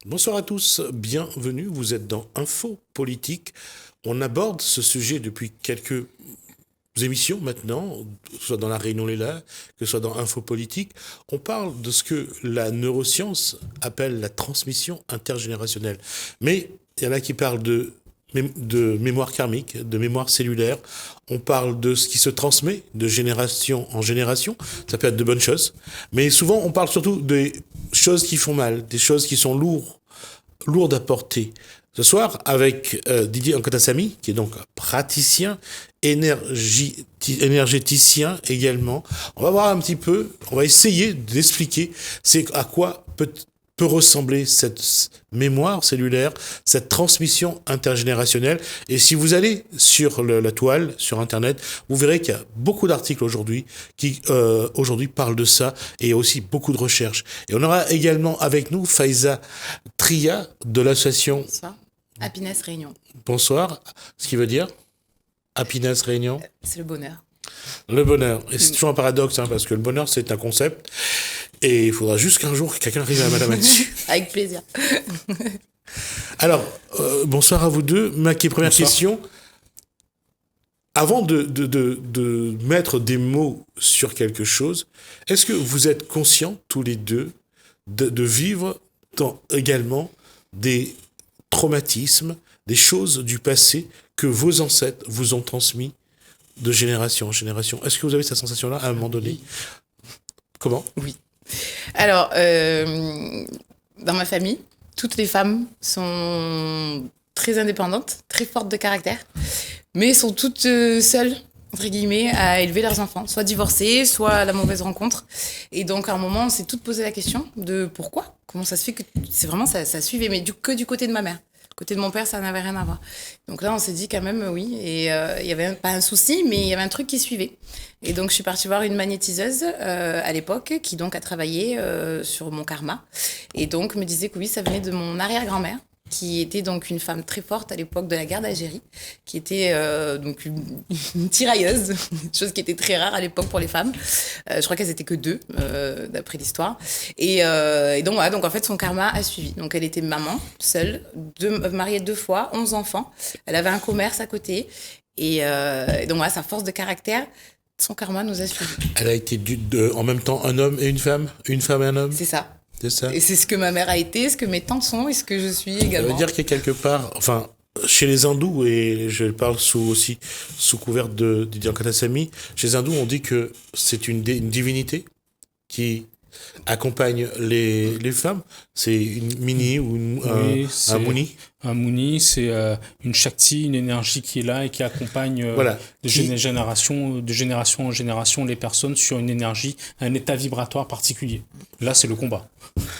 Bonsoir à tous, bienvenue, vous êtes dans Info Politique. On aborde ce sujet depuis quelques émissions maintenant, que ce soit dans La Réunion Léla, que ce soit dans Info Politique. On parle de ce que la neuroscience appelle la transmission intergénérationnelle. Mais il y en a qui parlent de mémoire karmique, de mémoire cellulaire. On parle de ce qui se transmet de génération en génération. Ça peut être de bonnes choses. Mais souvent, on parle surtout des choses qui font mal, des choses qui sont lourdes à porter. Ce soir, avec Didier Nkatassamy, qui est donc praticien, énergéticien également, on va voir un petit peu, on va essayer d'expliquer c'est à quoi peut ressembler cette mémoire cellulaire, cette transmission intergénérationnelle. Et si vous allez sur la toile, sur Internet, vous verrez qu'il y a beaucoup d'articles aujourd'hui qui aujourd'hui parlent de ça et aussi beaucoup de recherches. Et on aura également avec nous Faiza Tria de l'association. Bonsoir. Happiness Réunion. Bonsoir. Ce qui veut dire Happiness Réunion. C'est le bonheur. Le bonheur. Et c'est toujours un paradoxe, parce que le bonheur, c'est un concept. Et il faudra juste qu'un jour, quelqu'un arrive à madame là-dessus. Avec plaisir. Alors, bonsoir à vous deux. Ma première question. Avant de mettre des mots sur quelque chose, est-ce que vous êtes conscients, tous les deux, de vivre également des traumatismes, des choses du passé que vos ancêtres vous ont transmis de génération en génération? Est-ce que vous avez cette sensation-là à un moment donné? Oui. Comment? Oui. Alors, dans ma famille, toutes les femmes sont très indépendantes, très fortes de caractère, mais sont toutes seules, entre guillemets, à élever leurs enfants, soit divorcées, soit à la mauvaise rencontre. Et donc, à un moment, on s'est toutes posé la question de pourquoi? Comment ça se fait que c'est vraiment ça suivait, mais que du côté de ma mère. Côté de mon père, ça n'avait rien à voir. Donc là, on s'est dit quand même oui. Et il y avait pas un souci, mais il y avait un truc qui suivait. Et donc, je suis partie voir une magnétiseuse à l'époque, qui donc a travaillé sur mon karma. Et donc, me disait que oui, ça venait de mon arrière-grand-mère, qui était donc une femme très forte à l'époque de la guerre d'Algérie, qui était donc une tirailleuse, chose qui était très rare à l'époque pour les femmes. Je crois qu'elles étaient que deux, d'après l'histoire. Et donc voilà, donc en fait son karma a suivi. Donc elle était maman, seule, mariée 2 fois, 11 enfants. Elle avait un commerce à côté. Et donc voilà, sa force de caractère, son karma nous a suivis. Elle a été en même temps un homme et une femme et un homme? C'est ça. C'est ça. Et c'est ce que ma mère a été, ce que mes tantes sont et ce que je suis également. Ça veut dire qu'il y a quelque part, enfin, chez les hindous, et je parle sous couvert de Didier Nkatassamy, chez les hindous, on dit que c'est une divinité qui accompagne les femmes. C'est une mini ou un muni. Un Muni, c'est une Shakti, une énergie qui est là et qui accompagne de génération en génération les personnes sur une énergie, un état vibratoire particulier. Là, c'est le combat.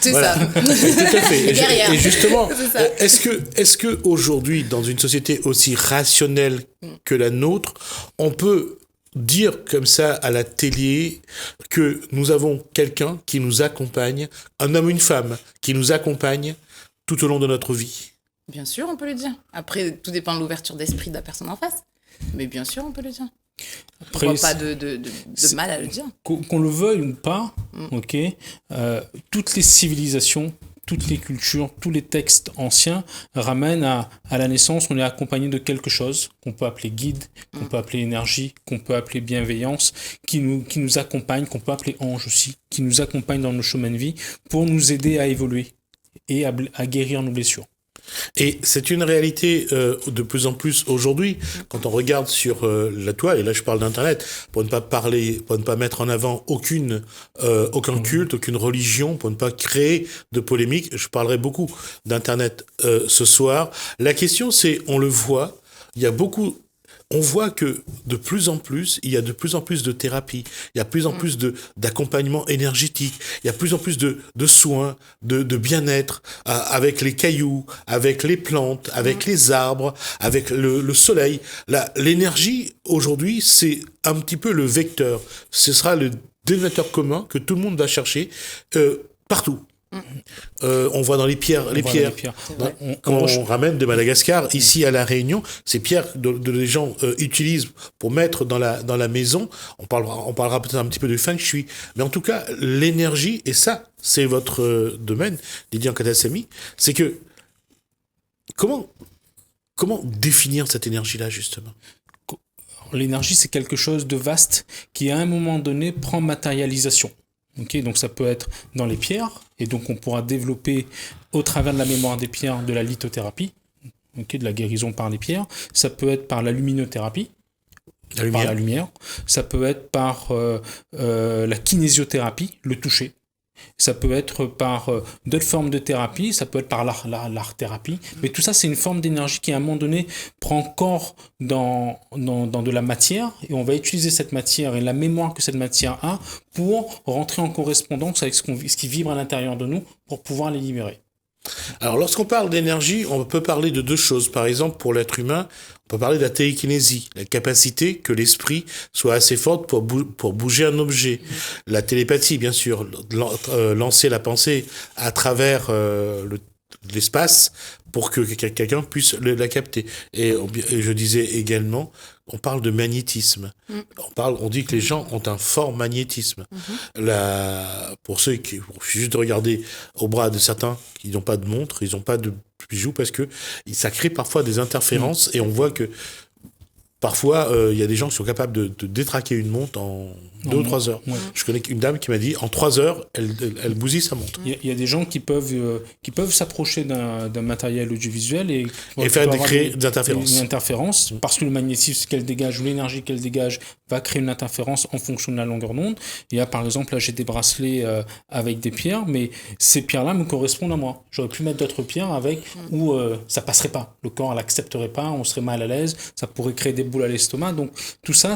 C'est ça. Tout à fait. Et justement, est-ce que aujourd'hui, dans une société aussi rationnelle que la nôtre, on peut dire comme ça à la télé que nous avons quelqu'un qui nous accompagne, un homme, une femme, qui nous accompagne tout au long de notre vie? Bien sûr, on peut le dire. Après, tout dépend de l'ouverture d'esprit de la personne en face. Mais bien sûr, on peut le dire. Après, on ne voit pas de mal à le dire. Qu'on le veuille ou pas, toutes les civilisations, toutes les cultures, tous les textes anciens ramènent à la naissance, on est accompagné de quelque chose qu'on peut appeler guide, qu'on peut appeler énergie, qu'on peut appeler bienveillance, qui nous accompagne, qu'on peut appeler ange aussi, qui nous accompagne dans nos chemins de vie pour nous aider à évoluer et à guérir nos blessures. Et c'est une réalité de plus en plus aujourd'hui, quand on regarde sur la toile, et là je parle d'Internet, pour ne pas mettre en avant aucun culte, aucune religion, pour ne pas créer de polémique. Je parlerai beaucoup d'Internet ce soir. La question c'est, on le voit, on voit que de plus en plus, il y a de plus en plus de thérapie, il y a de plus en plus d'accompagnement énergétique, il y a de plus en plus de soins, de bien-être, avec les cailloux, avec les plantes, avec les arbres, avec le soleil. L'énergie, aujourd'hui, c'est un petit peu le vecteur. Ce sera le dénominateur commun que tout le monde va chercher partout. On voit dans les pierres. Quand on ramène de Madagascar, ici à La Réunion, ces pierres de les gens utilisent pour mettre dans la maison. On parlera peut-être un petit peu de feng shui. Mais en tout cas, l'énergie, et ça, c'est votre domaine, Lydie Nkatassamy, c'est que comment définir cette énergie-là, justement? L'énergie, c'est quelque chose de vaste qui, à un moment donné, prend matérialisation. Okay, donc ça peut être dans les pierres, et donc on pourra développer au travers de la mémoire des pierres de la lithothérapie, de la guérison par les pierres. Ça peut être par la luminothérapie, par la lumière. Ça peut être par la kinésiothérapie, le toucher. Ça peut être par d'autres formes de thérapie, ça peut être par l'art-thérapie. Mais tout ça, c'est une forme d'énergie qui, à un moment donné, prend corps dans de la matière. Et on va utiliser cette matière et la mémoire que cette matière a pour rentrer en correspondance avec ce qui vibre à l'intérieur de nous pour pouvoir les libérer. Alors, lorsqu'on parle d'énergie, on peut parler de deux choses. Par exemple, pour l'être humain, on peut parler de la télékinésie, la capacité que l'esprit soit assez forte pour bouger un objet. La télépathie, bien sûr, lancer la pensée à travers l'espace pour que quelqu'un puisse la capter. Et je disais également, on parle de magnétisme. On dit que les gens ont un fort magnétisme. Pour ceux qui, juste de regarder au bras de certains qui n'ont pas de montre, ils n'ont pas de bijoux parce que ça crée parfois des interférences et on voit que parfois, il y a des gens qui sont capables de détraquer une montre en 2 ou 3 heures. Ouais. Je connais une dame qui m'a dit, en 3 heures, elle bousille sa montre. Il y a des gens qui peuvent s'approcher d'un matériel audiovisuel et créer des interférences. Une interférence, parce que le magnétisme qu'elle dégage, ou l'énergie qu'elle dégage, va créer une interférence en fonction de la longueur d'onde. Il y a, par exemple, là, j'ai des bracelets avec des pierres, mais ces pierres-là me correspondent à moi. J'aurais pu mettre d'autres pierres avec où ça passerait pas. Le corps l'accepterait pas, on serait mal à l'aise, ça pourrait créer des boules à l'estomac. Donc tout ça,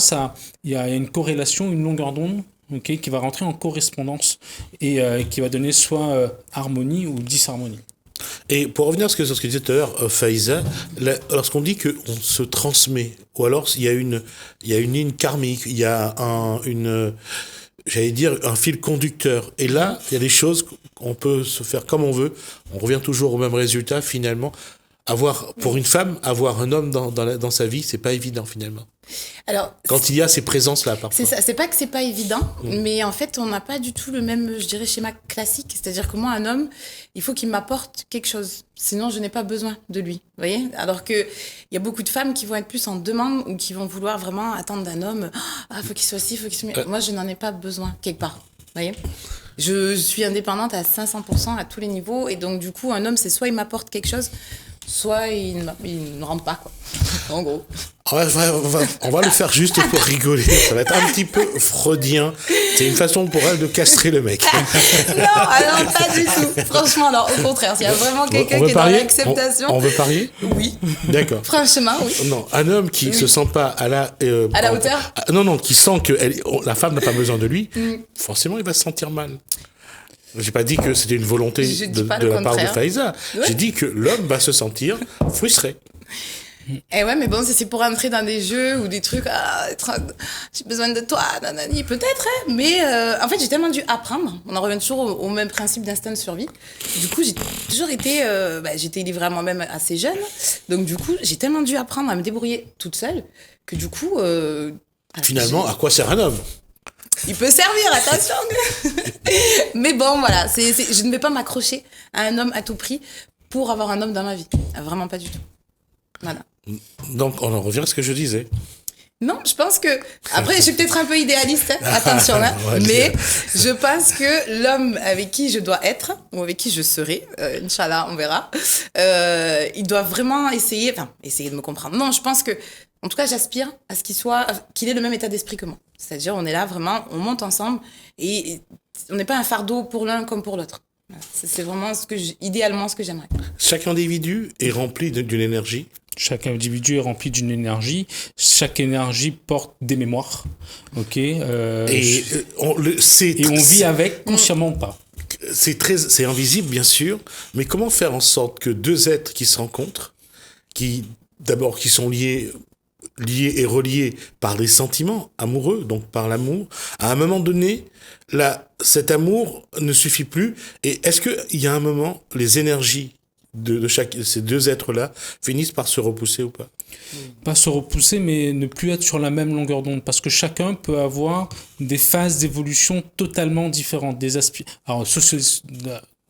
il y a une corrélation, une longueur d'onde qui va rentrer en correspondance et qui va donner soit harmonie ou disharmonie. Et pour revenir sur ce que disait tout à l'heure Faiza, lorsqu'on dit qu'on se transmet, ou alors il y a une ligne karmique, il y a j'allais dire un fil conducteur. Et là, il y a des choses qu'on peut se faire comme on veut. On revient toujours au même résultat finalement. Pour une femme, avoir un homme dans sa vie, c'est pas évident finalement. Alors, quand il y a ces présences-là, parfois. C'est ça, c'est pas que c'est pas évident, mais en fait, on n'a pas du tout le même, je dirais, schéma classique. C'est-à-dire que moi, un homme, il faut qu'il m'apporte quelque chose. Sinon, je n'ai pas besoin de lui. Vous voyez ? Alors que il y a beaucoup de femmes qui vont être plus en demande ou qui vont vouloir vraiment attendre d'un homme. Ah, faut qu'il soit ci, faut qu'il soit. Moi, je n'en ai pas besoin quelque part. Vous voyez ? Je suis indépendante à 500% à tous les niveaux, et donc du coup, un homme, c'est soit il m'apporte quelque chose, soit il ne rentre pas, quoi. En gros. On va le faire juste pour rigoler. Ça va être un petit peu freudien. C'est une façon pour elle de castrer le mec. Non, alors pas du tout. Franchement, alors au contraire, s'il y a vraiment quelqu'un qui est dans l'acceptation. On veut parier ? Oui. D'accord. Franchement, oui. Non, un homme qui se sent pas à la hauteur. Non, qui sent que la femme n'a pas besoin de lui, forcément, il va se sentir mal. J'ai pas dit que c'était une volonté de la part de Faiza. Ouais. J'ai dit que l'homme va se sentir frustré. Et ouais, mais bon, c'est pour entrer dans des jeux ou des trucs. J'ai besoin de toi, nanani, peut-être, hein, mais en fait, j'ai tellement dû apprendre. On en revient toujours au même principe d'instinct de survie. Du coup, j'ai toujours été. J'ai été livrée à moi-même assez jeune. Donc, du coup, j'ai tellement dû apprendre à me débrouiller toute seule que du coup. Finalement, à quoi sert un homme ? Il peut servir, attention. Mais bon, voilà, je ne vais pas m'accrocher à un homme à tout prix pour avoir un homme dans ma vie. Vraiment pas du tout. Voilà. Donc, on en revient à ce que je disais. Non, je pense que... Après, je suis peut-être un peu idéaliste, hein, attention, hein, mais je pense que l'homme avec qui je dois être, ou avec qui je serai, Inch'Allah, on verra, il doit vraiment essayer de me comprendre. Non, je pense que, en tout cas, j'aspire à ce qu'il ait le même état d'esprit que moi. C'est-à-dire, on est là vraiment, on monte ensemble, et on n'est pas un fardeau pour l'un comme pour l'autre. C'est vraiment idéalement ce que j'aimerais. Chaque individu est rempli d'une énergie. Chaque individu est rempli d'une énergie. Chaque énergie porte des mémoires. Ok. On vit avec, consciemment ou pas. C'est invisible, bien sûr. Mais comment faire en sorte que deux êtres qui se rencontrent, qui sont liés lié et relié par des sentiments amoureux, donc par l'amour. À un moment donné, cet amour ne suffit plus. Et est-ce qu'il y a un moment, les énergies de ces deux êtres-là finissent par se repousser ou pas? Pas se repousser, mais ne plus être sur la même longueur d'onde. Parce que chacun peut avoir des phases d'évolution totalement différentes. Alors,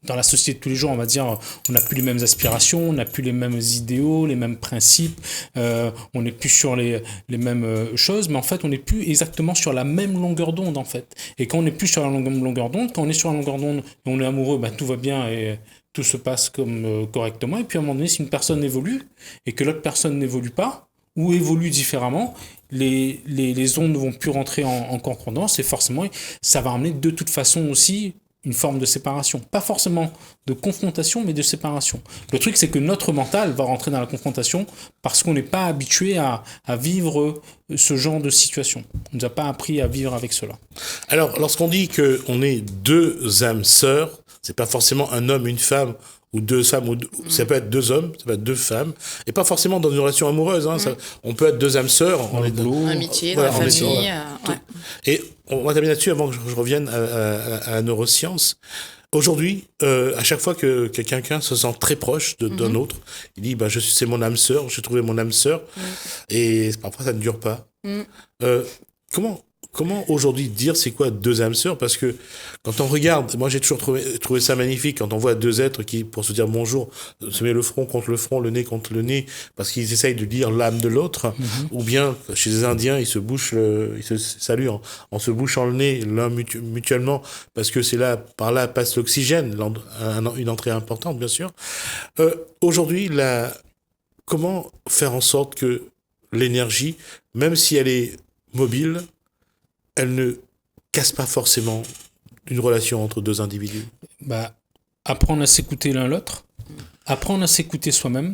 dans la société de tous les jours, on va dire, on n'a plus les mêmes aspirations, on n'a plus les mêmes idéaux, les mêmes principes, on n'est plus sur les mêmes choses, mais en fait, on n'est plus exactement sur la même longueur d'onde, en fait. Et quand on n'est plus sur la même longueur d'onde, quand on est sur la longueur d'onde et on est amoureux, bah, tout va bien et tout se passe comme correctement. Et puis, à un moment donné, si une personne évolue et que l'autre personne n'évolue pas, ou évolue différemment, les ondes ne vont plus rentrer en concordance et forcément, ça va amener de toute façon aussi une forme de séparation. Pas forcément de confrontation, mais de séparation. Le truc, c'est que notre mental va rentrer dans la confrontation parce qu'on n'est pas habitué à vivre ce genre de situation. On ne nous a pas appris à vivre avec cela. Alors, lorsqu'on dit qu'on est deux âmes sœurs, c'est pas forcément un homme, une femme, ou deux femmes, ça peut être deux hommes, ça peut être deux femmes, et pas forcément dans une relation amoureuse. On peut être deux âmes sœurs. Dans le boulot. Amitié, dans la famille. Ouais. Et on va terminer là-dessus avant que je revienne à la neuroscience. Aujourd'hui, à chaque fois que quelqu'un se sent très proche d'un autre, il dit c'est mon âme sœur, j'ai trouvé mon âme sœur, et parfois ça ne dure pas. Comment aujourd'hui dire c'est quoi deux âmes sœurs? Parce que quand on regarde, moi j'ai toujours trouvé ça magnifique quand on voit deux êtres qui, pour se dire bonjour, se met le front contre le front, le nez contre le nez, parce qu'ils essayent de lire l'âme de l'autre, ou bien chez les Indiens ils se saluent en se bouchant le nez l'un mutuellement, parce que par là passe l'oxygène, une entrée importante bien sûr. Aujourd'hui, comment faire en sorte que l'énergie, même si elle est mobile, elle ne casse pas forcément une relation entre deux individus? Apprendre à s'écouter l'un l'autre, apprendre à s'écouter soi-même,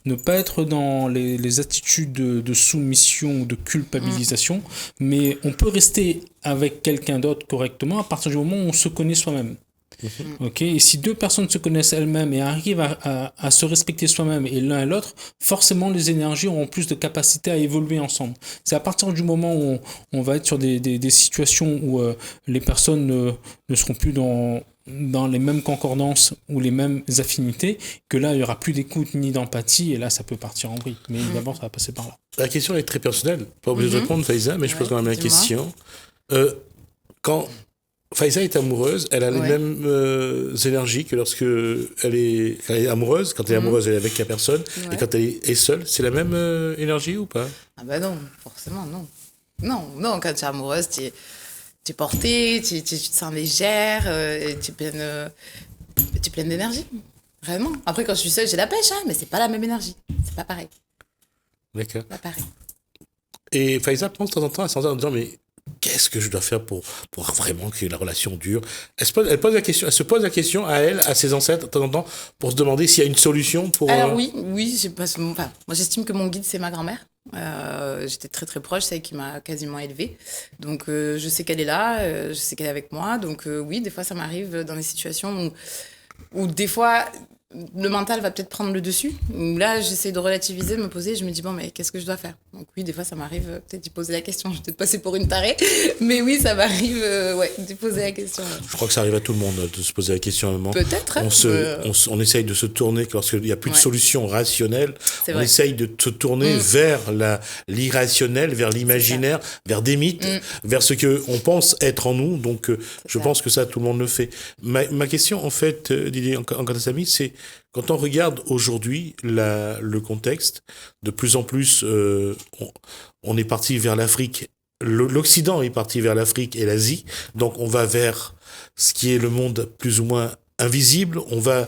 ne pas être dans les attitudes de soumission ou de culpabilisation, mais on peut rester avec quelqu'un d'autre correctement à partir du moment où on se connaît soi-même. Okay. Et si deux personnes se connaissent elles-mêmes et arrivent à se respecter soi-même et l'un et l'autre, forcément les énergies auront plus de capacité à évoluer ensemble. C'est à partir du moment où on va être sur des situations où les personnes ne seront plus dans les mêmes concordances ou les mêmes affinités, que là il n'y aura plus d'écoute ni d'empathie et là ça peut partir en vrille. Mais d'abord ça va passer par là. La question est très personnelle, pas obligé de répondre Faiza, mais je pose quand même la question. Quand Faiza est amoureuse, elle a les mêmes énergies que lorsque elle est amoureuse. Quand elle est amoureuse, elle est avec la personne. Ouais. Et quand elle est seule, c'est la même énergie ou pas? Ah non, forcément non. Non, quand tu es amoureuse, tu es portée, tu te sens légère, tu es pleine d'énergie. Vraiment. Après, quand je suis seule, j'ai la pêche, mais c'est pas la même énergie. C'est pas pareil. D'accord. Pas pareil. Et Faiza pense de temps en temps à se en disant, mais qu'est-ce que je dois faire pour vraiment que la relation dure? Elle se pose la question à ses ancêtres de temps en temps pour se demander s'il y a une solution pour... Alors oui, moi j'estime que mon guide c'est ma grand-mère. J'étais très très proche, c'est elle qui m'a quasiment élevée. Donc je sais qu'elle est là, je sais qu'elle est avec moi. Donc oui, des fois ça m'arrive dans des situations où des fois... le mental va peut-être prendre le dessus. Là, j'essaie de relativiser, de me poser. Je me dis, mais qu'est-ce que je dois faire? Donc oui, des fois, ça m'arrive peut-être d'y poser la question. Je vais peut-être passer pour une tarée. Mais oui, ça m'arrive d'y poser la question. Ouais. Je crois que ça arrive à tout le monde de se poser la question à un moment. Peut-être. On essaye de se tourner, lorsqu'il n'y a plus de solution rationnelle, on essaye de se tourner vers l'irrationnel, vers l'imaginaire, vers des mythes, vers ce qu'on pense être en nous. Donc, je pense que ça, tout le monde le fait. Ma question, en fait, Didier Nkatassamy, c'est quand on regarde aujourd'hui le contexte, de plus en plus, on est parti vers l'Afrique. L'Occident est parti vers l'Afrique et l'Asie. Donc, on va vers ce qui est le monde plus ou moins invisible. On va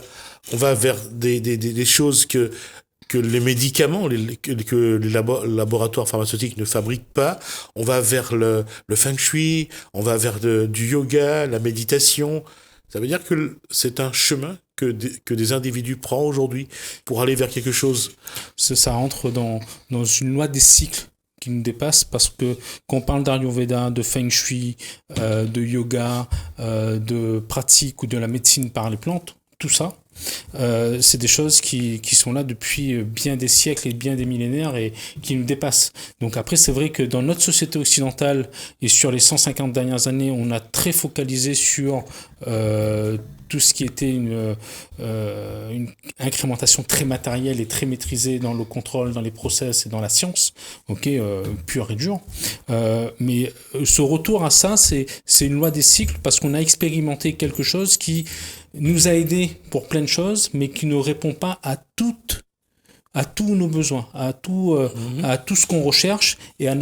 vers des choses que les médicaments, que les laboratoires pharmaceutiques ne fabriquent pas. On va vers le feng shui, on va vers du yoga, la méditation. Ça veut dire que c'est un chemin que des individus prennent aujourd'hui pour aller vers quelque chose. Ça entre dans une loi des cycles qui nous dépasse, parce que quand on parle d'Ayurveda, de Feng Shui, de yoga, de pratique ou de la médecine par les plantes, tout ça, C'est des choses qui sont là depuis bien des siècles et bien des millénaires et qui nous dépassent. Donc après, c'est vrai que dans notre société occidentale et sur les 150 dernières années, on a très focalisé sur tout ce qui était une incrémentation très matérielle et très maîtrisée dans le contrôle, dans les process et dans la science, pure et dure. Mais ce retour à ça, c'est une loi des cycles parce qu'on a expérimenté quelque chose qui nous a aidés pour plein de choses, mais qui ne répond pas à tous nos besoins, à tout ce qu'on recherche et à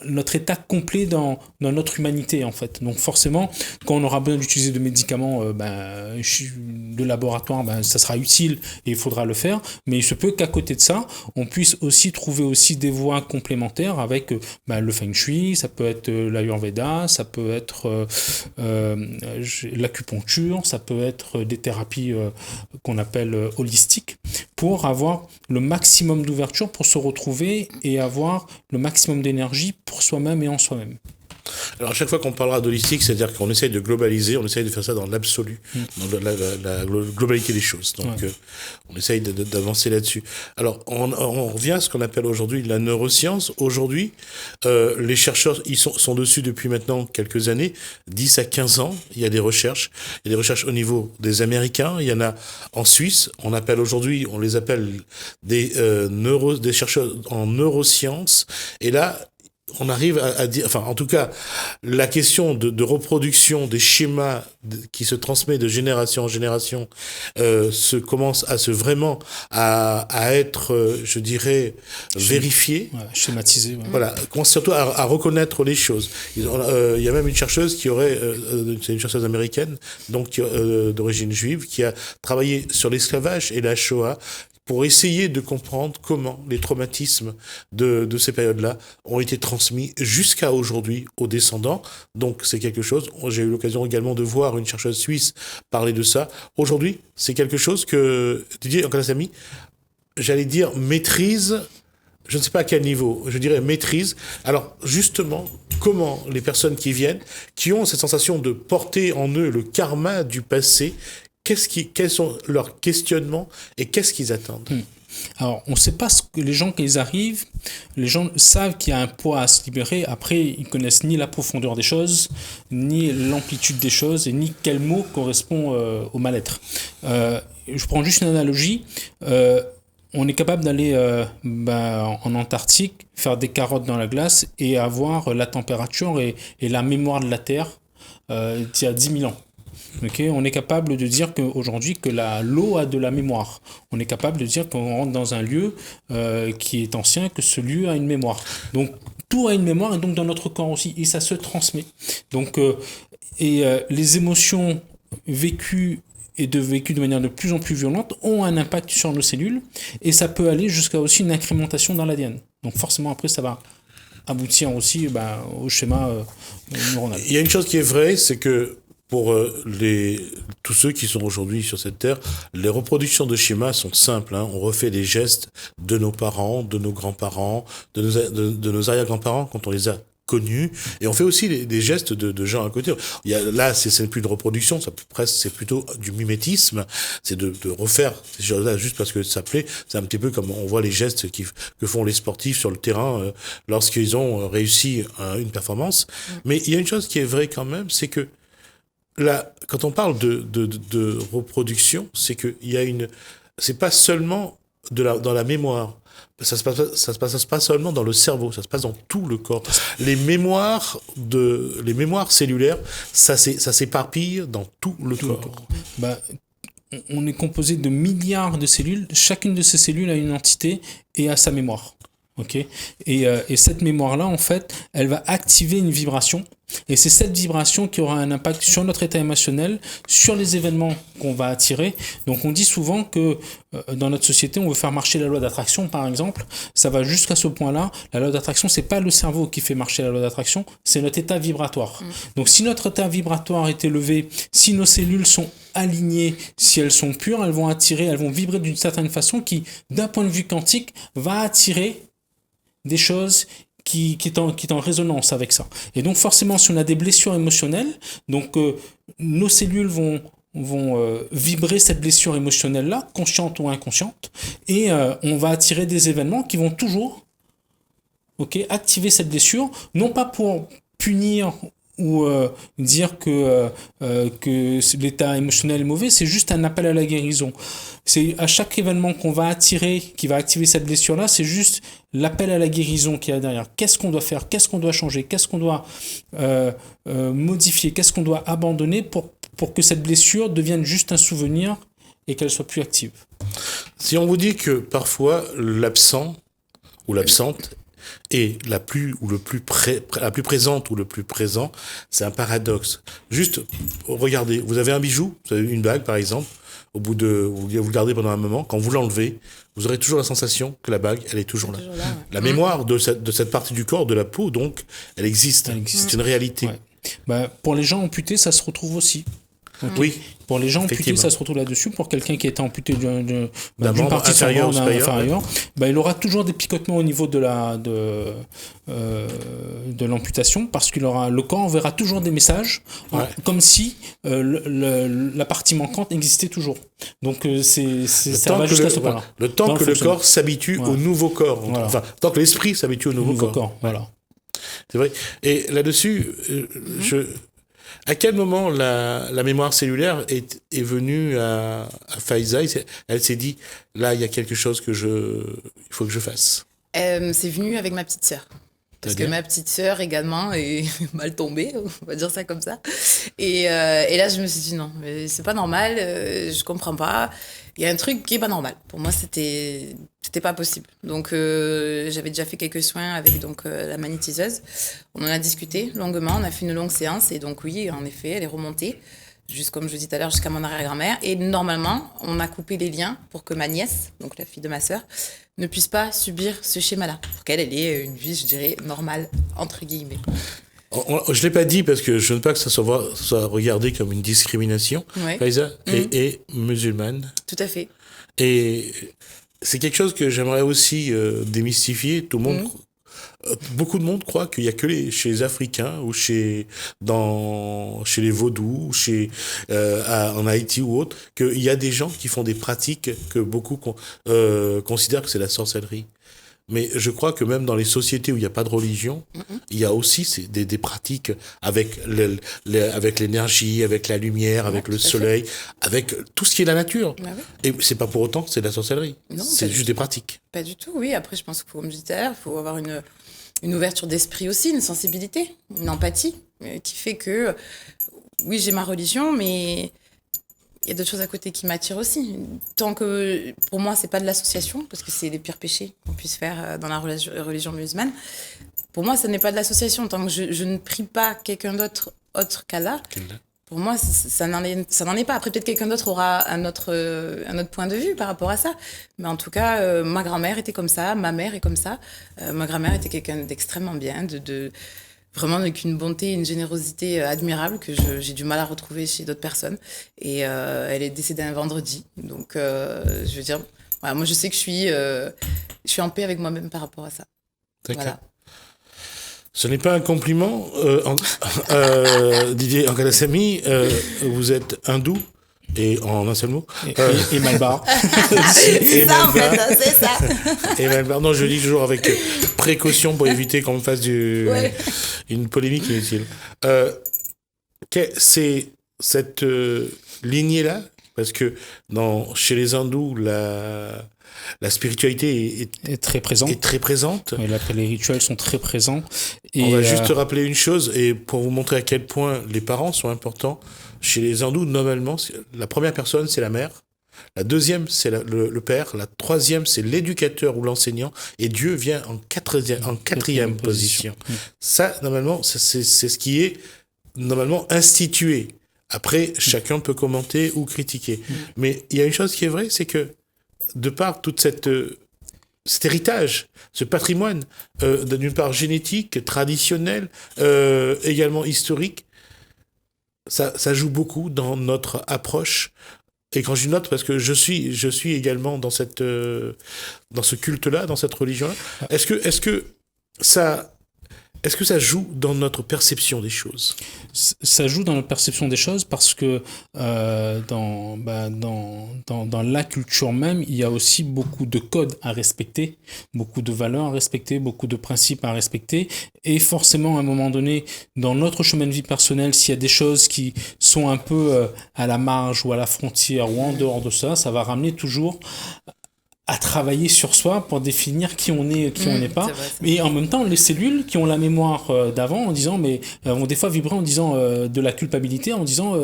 notre état complet dans notre humanité en fait. Donc forcément, quand on aura besoin d'utiliser de médicaments de laboratoire, ça sera utile et il faudra le faire. Mais il se peut qu'à côté de ça, on puisse aussi trouver aussi des voies complémentaires avec le feng shui, ça peut être l'ayurveda, ça peut être l'acupuncture, ça peut être des thérapies qu'on appelle holistiques pour avoir le maximum d'ouverture pour se retrouver et avoir le maximum d'énergie pour soi-même et en soi-même. Alors à chaque fois qu'on parlera d'holistique, c'est-à-dire qu'on essaye de globaliser, on essaye de faire ça dans l'absolu, dans la globalité des choses. Donc on essaye d'avancer là-dessus. Alors on revient à ce qu'on appelle aujourd'hui la neuroscience. Aujourd'hui, les chercheurs sont dessus depuis maintenant quelques années, 10 à 15 ans. Il y a des recherches. Il y a des recherches au niveau des Américains. Il y en a en Suisse. On les appelle des chercheurs en neurosciences. Et là, on arrive à dire, enfin, en tout cas, la question de reproduction des schémas qui se transmet de génération en génération commence à être, je dirais, vérifiée. Ouais, schématisé. Ouais. Voilà, commence surtout à reconnaître les choses. Il y a même une chercheuse c'est une chercheuse américaine, donc d'origine juive, qui a travaillé sur l'esclavage et la Shoah, pour essayer de comprendre comment les traumatismes de ces périodes-là ont été transmis jusqu'à aujourd'hui aux descendants. Donc c'est quelque chose, j'ai eu l'occasion également de voir une chercheuse suisse parler de ça. Aujourd'hui, c'est quelque chose que Didier Nkalassamy, j'allais dire, maîtrise, je ne sais pas à quel niveau, je dirais maîtrise. Alors justement, comment les personnes qui viennent, qui ont cette sensation de porter en eux le karma du passé, quels sont leurs questionnements et qu'est-ce qu'ils attendent? Alors, on ne sait pas ce que les gens, quand ils arrivent, les gens savent qu'il y a un poids à se libérer. Après, ils connaissent ni la profondeur des choses, ni l'amplitude des choses, et ni quel mot correspond au mal-être. Je prends juste une analogie. On est capable d'aller en Antarctique, faire des carottes dans la glace et avoir la température et la mémoire de la Terre d'il y a 10 000 ans. Okay, on est capable de dire qu'aujourd'hui que l'eau a de la mémoire. On est capable de dire qu'on rentre dans un lieu qui est ancien, que ce lieu a une mémoire. Donc tout a une mémoire et donc dans notre corps aussi, et ça se transmet. Donc les émotions vécues de manière de plus en plus violente ont un impact sur nos cellules et ça peut aller jusqu'à aussi une incrémentation dans l'ADN. Donc forcément après ça va aboutir aussi au schéma neuronal. Il y a une chose qui est vraie, c'est que pour tous ceux qui sont aujourd'hui sur cette terre, les reproductions de schémas sont simples. On refait les gestes de nos parents, de nos grands-parents, de nos arrière-grands-parents quand on les a connus. Et on fait aussi des gestes de gens à côté. Là, c'est plus de reproduction, c'est plutôt du mimétisme. C'est de refaire ces choses-là juste parce que ça plaît. C'est un petit peu comme on voit les gestes que font les sportifs sur le terrain lorsqu'ils ont réussi une performance. Mais il y a une chose qui est vraie quand même, c'est que là, quand on parle de reproduction, c'est que c'est pas seulement dans la mémoire. Ça se passe pas seulement dans le cerveau, ça se passe dans tout le corps. Les mémoires cellulaires, ça s'éparpille dans tout le corps. On est composé de milliards de cellules. Chacune de ces cellules a une entité et a sa mémoire. Okay. Et cette mémoire-là, en fait, elle va activer une vibration. Et c'est cette vibration qui aura un impact sur notre état émotionnel, sur les événements qu'on va attirer. Donc on dit souvent que dans notre société, on veut faire marcher la loi d'attraction, par exemple. Ça va jusqu'à ce point-là. La loi d'attraction, c'est pas le cerveau qui fait marcher la loi d'attraction, c'est notre état vibratoire. Donc si notre état vibratoire est élevé, si nos cellules sont alignées, si elles sont pures, elles vont vibrer d'une certaine façon qui, d'un point de vue quantique, va attirer des choses qui est en résonance avec ça. Et donc forcément, si on a des blessures émotionnelles, donc nos cellules vont vibrer cette blessure émotionnelle-là, consciente ou inconsciente, et on va attirer des événements qui vont toujours activer cette blessure, non pas pour punir ou dire que l'état émotionnel est mauvais, c'est juste un appel à la guérison. C'est à chaque événement qu'on va attirer, qui va activer cette blessure-là, c'est juste l'appel à la guérison qu'il y a derrière. Qu'est-ce qu'on doit faire? Qu'est-ce qu'on doit changer? Qu'est-ce qu'on doit modifier? Qu'est-ce qu'on doit abandonner pour que cette blessure devienne juste un souvenir et qu'elle soit plus active? Si on vous dit que parfois l'absent ou l'absente est la plus présente ou le plus présent, c'est un paradoxe. Juste, regardez, vous avez un bijou, vous avez une bague par exemple, vous le gardez pendant un moment, quand vous l'enlevez, vous aurez toujours la sensation que la bague, elle est toujours là. Ouais. La mémoire de cette partie du corps, de la peau, donc, elle existe. C'est une réalité. Ouais. Pour les gens amputés, ça se retrouve aussi. Oui. Pour les gens amputés, ça se retrouve là-dessus. Pour quelqu'un qui est amputé d'une partie inférieur, il aura toujours des picotements au niveau de l'amputation, parce le corps enverra toujours des messages, comme si la partie manquante existait toujours. Donc ça va jusqu'à ce point-là. Le temps que le corps s'habitue au nouveau corps. Enfin, tant que l'esprit s'habitue au nouveau corps. Voilà. C'est vrai. Et là-dessus, à quel moment la mémoire cellulaire est venue à Faiza? Elle s'est dit, là, il y a quelque chose il faut que je fasse. C'est venu avec ma petite sœur. Parce que ma petite sœur également est mal tombée, on va dire ça comme ça. Et là, je me suis dit non, mais c'est pas normal, je comprends pas. Il y a un truc qui est pas normal. Pour moi, c'était pas possible. Donc, j'avais déjà fait quelques soins avec la magnétiseuse. On en a discuté longuement, on a fait une longue séance. Et donc, oui, en effet, elle est remontée, juste comme je dis tout à l'heure, jusqu'à mon arrière-grand-mère. Et normalement, on a coupé les liens pour que ma nièce, donc la fille de ma sœur, ne puisse pas subir ce schéma-là. Pour qu'elle ait une vie, je dirais, normale, entre guillemets. Je ne l'ai pas dit parce que je ne veux pas que ça soit regardé comme une discrimination. Faiza est musulmane. Tout à fait. Et c'est quelque chose que j'aimerais aussi démystifier. Tout le monde, beaucoup de monde croit qu'il n'y a que chez les Africains ou chez les Vaudous, en Haïti ou autre, qu'il y a des gens qui font des pratiques que beaucoup considèrent que c'est la sorcellerie. Mais je crois que même dans les sociétés où il n'y a pas de religion, il y a aussi des pratiques avec l'énergie, avec la lumière, avec le soleil, avec tout ce qui est la nature. Et c'est pas pour autant que c'est de la sorcellerie. Non, c'est juste des pratiques. Pas du tout, oui. Après, je pense qu'il faut, comme je disais tout à l'heure, il faut avoir une ouverture d'esprit aussi, une sensibilité, une empathie, qui fait que, oui, j'ai ma religion, mais il y a d'autres choses à côté qui m'attirent aussi. Tant que, pour moi, c'est pas de l'association, parce que c'est les pires péchés qu'on puisse faire dans la religion musulmane. Pour moi, ça n'est pas de l'association. Tant que je ne prie pas quelqu'un d'autre autre qu'Allah, pour moi, ça n'en est pas. Après, peut-être quelqu'un d'autre aura un autre point de vue par rapport à ça. Mais en tout cas, ma grand-mère était comme ça, ma mère est comme ça. Ma grand-mère était quelqu'un d'extrêmement bien, vraiment avec une bonté, une générosité admirable que j'ai du mal à retrouver chez d'autres personnes. Et elle est décédée un vendredi. Donc, je veux dire, voilà, moi, je sais que je suis en paix avec moi-même par rapport à ça. D'accord. Voilà. Ce n'est pas un compliment. Didier Ankalassamy, vous êtes hindou, et en un seul mot. Et Malbar. C'est ça, en fait, c'est ça. Et Malbar. Non, je le dis toujours avec précaution pour éviter qu'on me fasse une polémique inutile. C'est cette lignée-là, parce que chez les hindous, la spiritualité est très présente. Oui, les rituels sont très présents. Et on va juste rappeler une chose, et pour vous montrer à quel point les parents sont importants. Chez les hindous, normalement, la première personne, c'est la mère. La deuxième, c'est le père. La troisième, c'est l'éducateur ou l'enseignant. Et Dieu vient en quatrième position. Ça, normalement, c'est ce qui est normalement institué. Après, chacun peut commenter ou critiquer. Mais il y a une chose qui est vraie, c'est que de par tout cet héritage, ce patrimoine, d'une part génétique, traditionnel, également historique, ça joue beaucoup dans notre approche. Et quand je dis notre, parce que je suis également dans ce culte-là, dans cette religion-là. Est-ce que est-ce que ça joue dans notre perception des choses? Ça joue dans notre perception des choses parce que dans la culture même, il y a aussi beaucoup de codes à respecter, beaucoup de valeurs à respecter, beaucoup de principes à respecter. Et forcément, à un moment donné, dans notre chemin de vie personnel, s'il y a des choses qui sont un peu à la marge ou à la frontière ou en dehors de ça, ça va ramener toujours à travailler sur soi pour définir qui on est et qui on n'est pas. Et en même temps, les cellules qui ont la mémoire d'avant en disant, mais vont des fois vibrer en disant de la culpabilité, en disant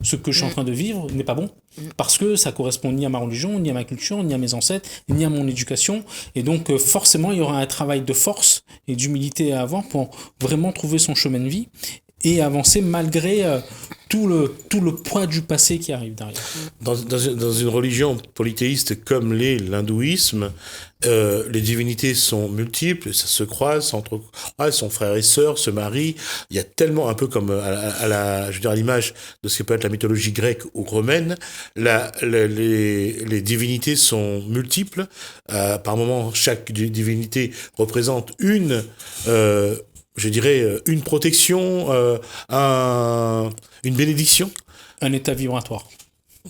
ce que je suis en train de vivre n'est pas bon. Parce que ça correspond ni à ma religion, ni à ma culture, ni à mes ancêtres, ni à mon éducation. Et donc, forcément, il y aura un travail de force et d'humilité à avoir pour vraiment trouver son chemin de vie et avancer malgré tout le poids du passé qui arrive derrière. Dans une religion polythéiste comme l'hindouisme, les divinités sont multiples, ça se croise, sont frères et sœurs, se marient. Il y a tellement, un peu comme à l'image de ce que peut être la mythologie grecque ou romaine, les divinités sont multiples. Par moment, chaque divinité représente une protection, une bénédiction. Un état vibratoire.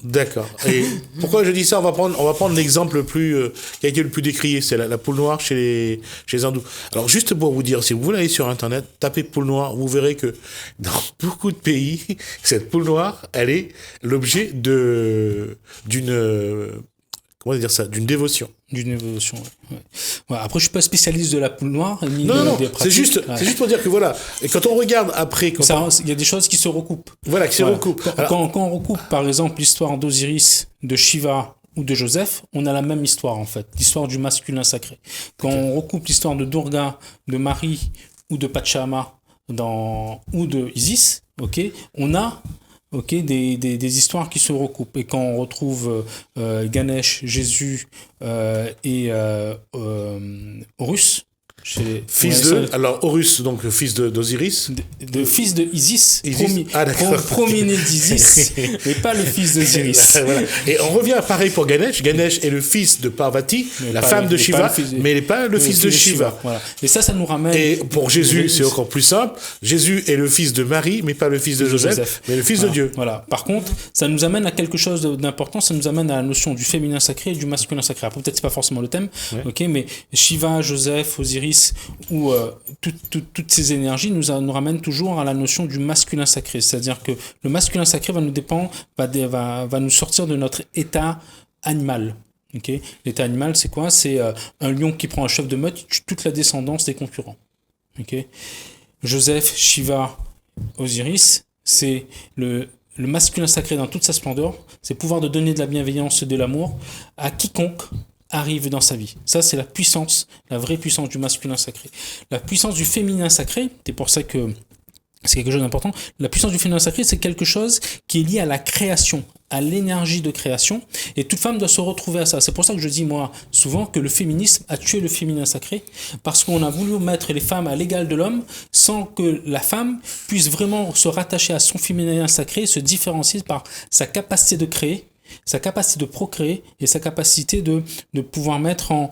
D'accord. Et pourquoi je dis ça? On va prendre l'exemple qui a été le plus décrié, c'est la poule noire chez les hindous. Alors juste pour vous dire, si vous voulez aller sur internet, tapez poule noire, vous verrez que dans beaucoup de pays, cette poule noire, elle est l'objet d'une dévotion. D'une évolution, ouais. Ouais, après, je suis pas spécialiste de la poule noire. Non, c'est juste pour dire que voilà. Et quand on regarde après, il y a des choses qui se recoupent. Voilà, qui se recoupent. Quand on recoupe, par exemple, l'histoire d'Osiris, de Shiva ou de Joseph, on a la même histoire en fait, l'histoire du masculin sacré. Quand on recoupe l'histoire de Durga, de Marie ou de Pachama ou de Isis, on a des histoires qui se recoupent. Et quand on retrouve Ganesh, Jésus et Horus, alors Horus, donc le fils d'Osiris, fils de Isis, premier-né d'Isis, mais pas le fils d'Osiris. Voilà. Et on revient pareil pour Ganesh. Ganesh est le fils de Parvati, la femme de Shiva, mais il n'est pas le fils de Shiva. Voilà. Et ça nous ramène. Et pour Jésus, c'est encore plus simple. Jésus est le fils de Marie, mais pas le fils de Joseph, mais le fils de Dieu. Voilà. Par contre, ça nous amène à quelque chose d'important. Ça nous amène à la notion du féminin sacré et du masculin sacré. Après, peut-être c'est pas forcément le thème, mais Shiva, Joseph, Osiris ou toutes ces énergies nous ramènent toujours à la notion du masculin sacré. C'est-à-dire que le masculin sacré va nous sortir de notre état animal. L'état animal, c'est quoi? C'est un lion qui prend un chef de meute, tue toute la descendance des concurrents. Joseph, Shiva, Osiris, c'est le masculin sacré dans toute sa splendeur. C'est pouvoir de donner de la bienveillance et de l'amour à quiconque arrive dans sa vie. Ça, c'est la puissance, la vraie puissance du masculin sacré. La puissance du féminin sacré, c'est pour ça que c'est quelque chose d'important. La puissance du féminin sacré, c'est quelque chose qui est lié à la création, à l'énergie de création. Et toute femme doit se retrouver à ça. C'est pour ça que je dis, moi, souvent, que le féminisme a tué le féminin sacré, parce qu'on a voulu mettre les femmes à l'égal de l'homme, sans que la femme puisse vraiment se rattacher à son féminin sacré, se différencier par sa capacité de créer, sa capacité de procréer et sa capacité de pouvoir mettre en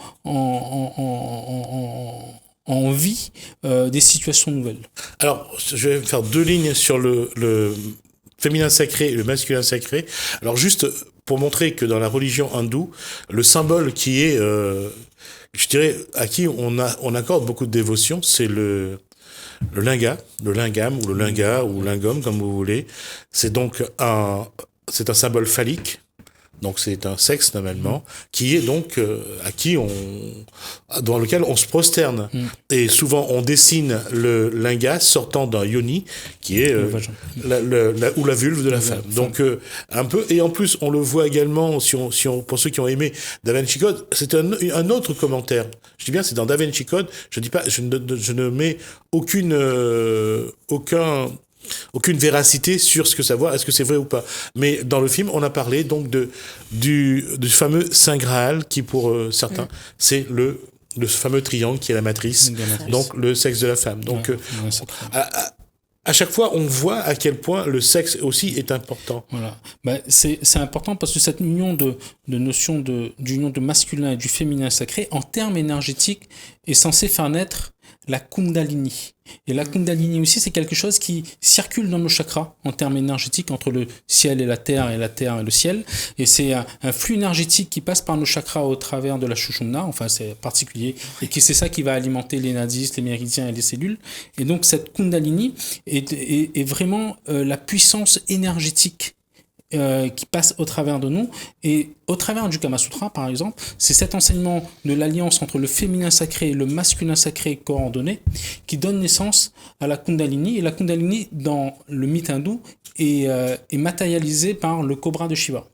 vie des situations nouvelles. Alors, je vais faire 2 lignes sur le féminin sacré et le masculin sacré. Alors, juste pour montrer que dans la religion hindoue, le symbole qui est, je dirais, à qui on accorde beaucoup de dévotion, c'est le linga, le lingam ou le linga ou lingam, comme vous voulez. C'est donc un symbole phallique. Donc c'est un sexe normalement qui est donc dans lequel on se prosterne. Et souvent on dessine le linga sortant d'un yoni qui est ou la vulve de la femme. Donc un peu, et en plus on le voit également pour ceux qui ont aimé Da Vinci Code, c'est un autre commentaire. Je dis bien c'est dans Da Vinci Code. Je dis pas, je ne mets aucune véracité sur ce que ça voit, est-ce que c'est vrai ou pas. Mais dans le film, on a parlé donc du fameux Saint Graal qui pour certains, c'est le fameux triangle qui est la matrice, donc le sexe de la femme. Donc à chaque fois, on voit à quel point le sexe aussi est important. Voilà. C'est important parce que cette union d'union de masculin et du féminin sacré, en termes énergétiques, est censée faire naître la Kundalini. Et la Kundalini aussi, c'est quelque chose qui circule dans nos chakras en termes énergétiques entre le ciel et la terre et le ciel. Et c'est un flux énergétique qui passe par nos chakras au travers de la Shushumna, enfin c'est particulier, et c'est ça qui va alimenter les nadis, les méridiens et les cellules. Et donc cette Kundalini est vraiment la puissance énergétique qui passe au travers de nous. Et au travers du Kama Sutra, par exemple, c'est cet enseignement de l'alliance entre le féminin sacré et le masculin sacré coordonné qui donne naissance à la Kundalini. Et la Kundalini, dans le mythe hindou, est matérialisée par le cobra de Shiva.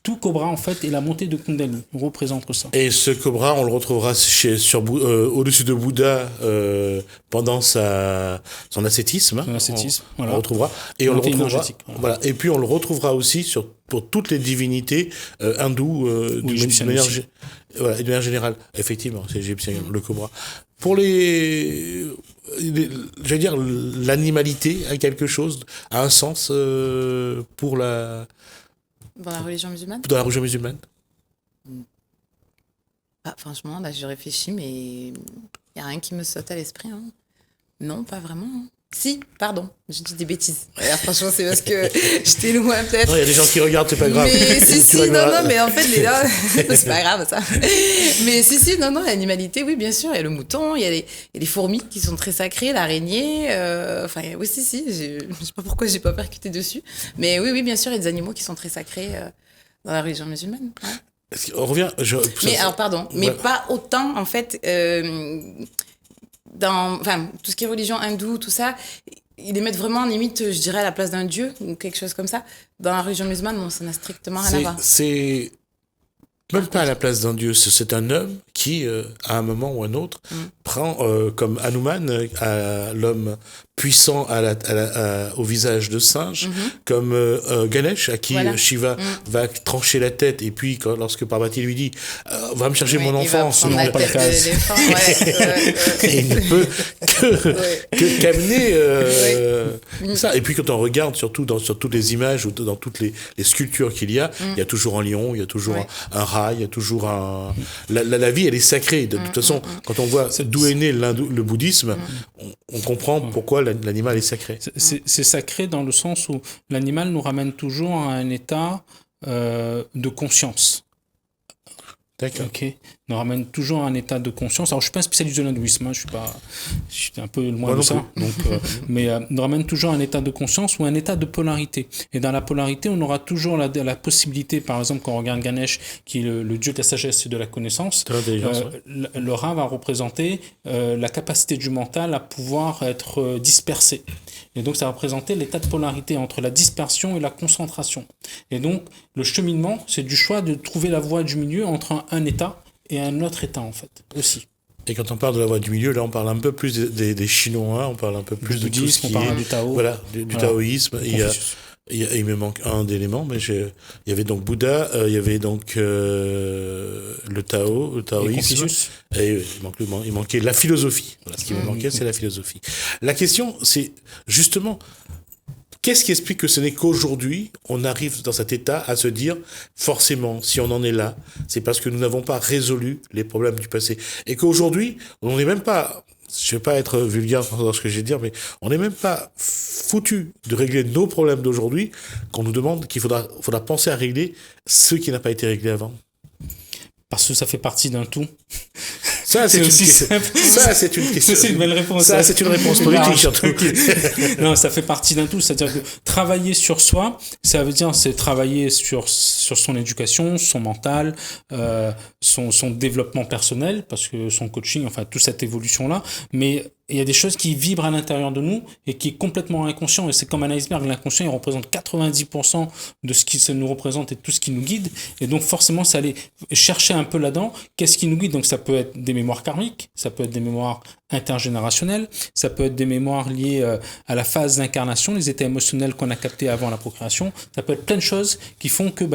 Tout cobra, en fait, est la montée de Kundalini. On représente ça. Et ce cobra, on le retrouvera au-dessus de Bouddha pendant son ascétisme. Son ascétisme, on voilà. le retrouvera. Et on le retrouvera. Voilà. Et puis on le retrouvera aussi pour toutes les divinités hindoues d'une manière générale. Effectivement, c'est égyptien, le cobra. Pour j'allais dire, l'animalité a quelque chose, a un sens pour Dans la religion musulmane ? Dans la religion musulmane. Franchement, là, je réfléchis, mais il n'y a rien qui me saute à l'esprit. Hein. Non, pas vraiment. Hein. Si, pardon, je dis des bêtises. Alors, franchement, c'est parce que j'étais loin, peut-être. Non, il y a des gens qui regardent, c'est pas grave. Mais non, mais en fait, c'est pas grave, ça. Mais non, l'animalité, oui, bien sûr. Il y a le mouton, il y a les fourmis qui sont très sacrées, l'araignée. Oui, je sais pas pourquoi j'ai pas percuté dessus. Mais oui, bien sûr, il y a des animaux qui sont très sacrés dans la religion musulmane. Ouais. On revient. Mais pas autant, en fait. Dans tout ce qui est religion hindoue, tout ça, ils les mettent vraiment limite, je dirais, à la place d'un dieu ou quelque chose comme ça. Dans la religion musulmane, non, ça n'a strictement rien à voir. C'est même pas à la place d'un dieu, c'est un homme qui, à un moment ou un autre, prend comme Hanuman, l'homme puissant au visage de singe, comme Ganesh, à qui Shiva va trancher la tête, et puis lorsque Parvati lui dit va me chercher mon enfant, selon pas la case. Et il ne peut qu'amener ça. Et puis quand on regarde surtout sur toutes les images ou dans toutes les sculptures qu'il y a, il y a toujours un lion, il y a toujours un rat, il y a toujours la vie, elle est sacrée. De toute façon, quand on voit d'où est né le bouddhisme, on comprend pourquoi l'animal est sacré. C'est sacré dans le sens où l'animal nous ramène toujours à un état de conscience. D'accord. Okay. Nous ramène toujours à un état de conscience. Alors, je ne suis pas un spécialiste de l'hindouisme, je suis un peu loin de ça. Donc, mais nous ramène toujours à un état de conscience ou un état de polarité. Et dans la polarité, on aura toujours la possibilité, par exemple, quand on regarde Ganesh, qui est le dieu de la sagesse et de la connaissance, le rat va représenter la capacité du mental à pouvoir être dispersé. Et donc, ça va représenter l'état de polarité entre la dispersion et la concentration. Et donc, le cheminement, c'est du choix de trouver la voie du milieu entre un état et un autre état, en fait, aussi. Et quand on parle de la voie du milieu, là, on parle un peu plus des Chinois, on parle un peu plus de tout ce qui on parle du Tao. Voilà, du taoïsme. Il me manque un élément, mais il y avait donc Bouddha, il y avait donc le taoïsme. Et il manquait la philosophie. Voilà, ce qui me manquait, c'est la philosophie. La question, c'est justement, qu'est-ce qui explique que ce n'est qu'aujourd'hui, on arrive dans cet état à se dire, forcément, si on en est là, c'est parce que nous n'avons pas résolu les problèmes du passé. Et qu'aujourd'hui, on n'est même pas, je ne vais pas être vulgaire dans ce que je vais dire, mais on n'est même pas foutu de régler nos problèmes d'aujourd'hui, qu'on nous demande qu'il faudra penser à régler ce qui n'a pas été réglé avant. Parce que ça fait partie d'un tout. Ça, c'est aussi simple. Ça, c'est une question. C'est une belle réponse. Ça, c'est une réponse politique, surtout. Non, ça fait partie d'un tout. C'est-à-dire que travailler sur soi, ça veut dire, c'est travailler sur son éducation, son mental, son développement personnel, parce que son coaching, enfin, toute cette évolution-là. Mais il y a des choses qui vibrent à l'intérieur de nous et qui est complètement inconscient. Et c'est comme un iceberg. L'inconscient, il représente 90% de ce qui nous représente et tout ce qui nous guide. Et donc, forcément, c'est aller chercher un peu là-dedans. Qu'est-ce qui nous guide? Donc, ça peut être des mémoires karmiques, ça peut être des mémoires intergénérationnelles, ça peut être des mémoires liées à la phase d'incarnation, les états émotionnels qu'on a captés avant la procréation. Ça peut être plein de choses qui font que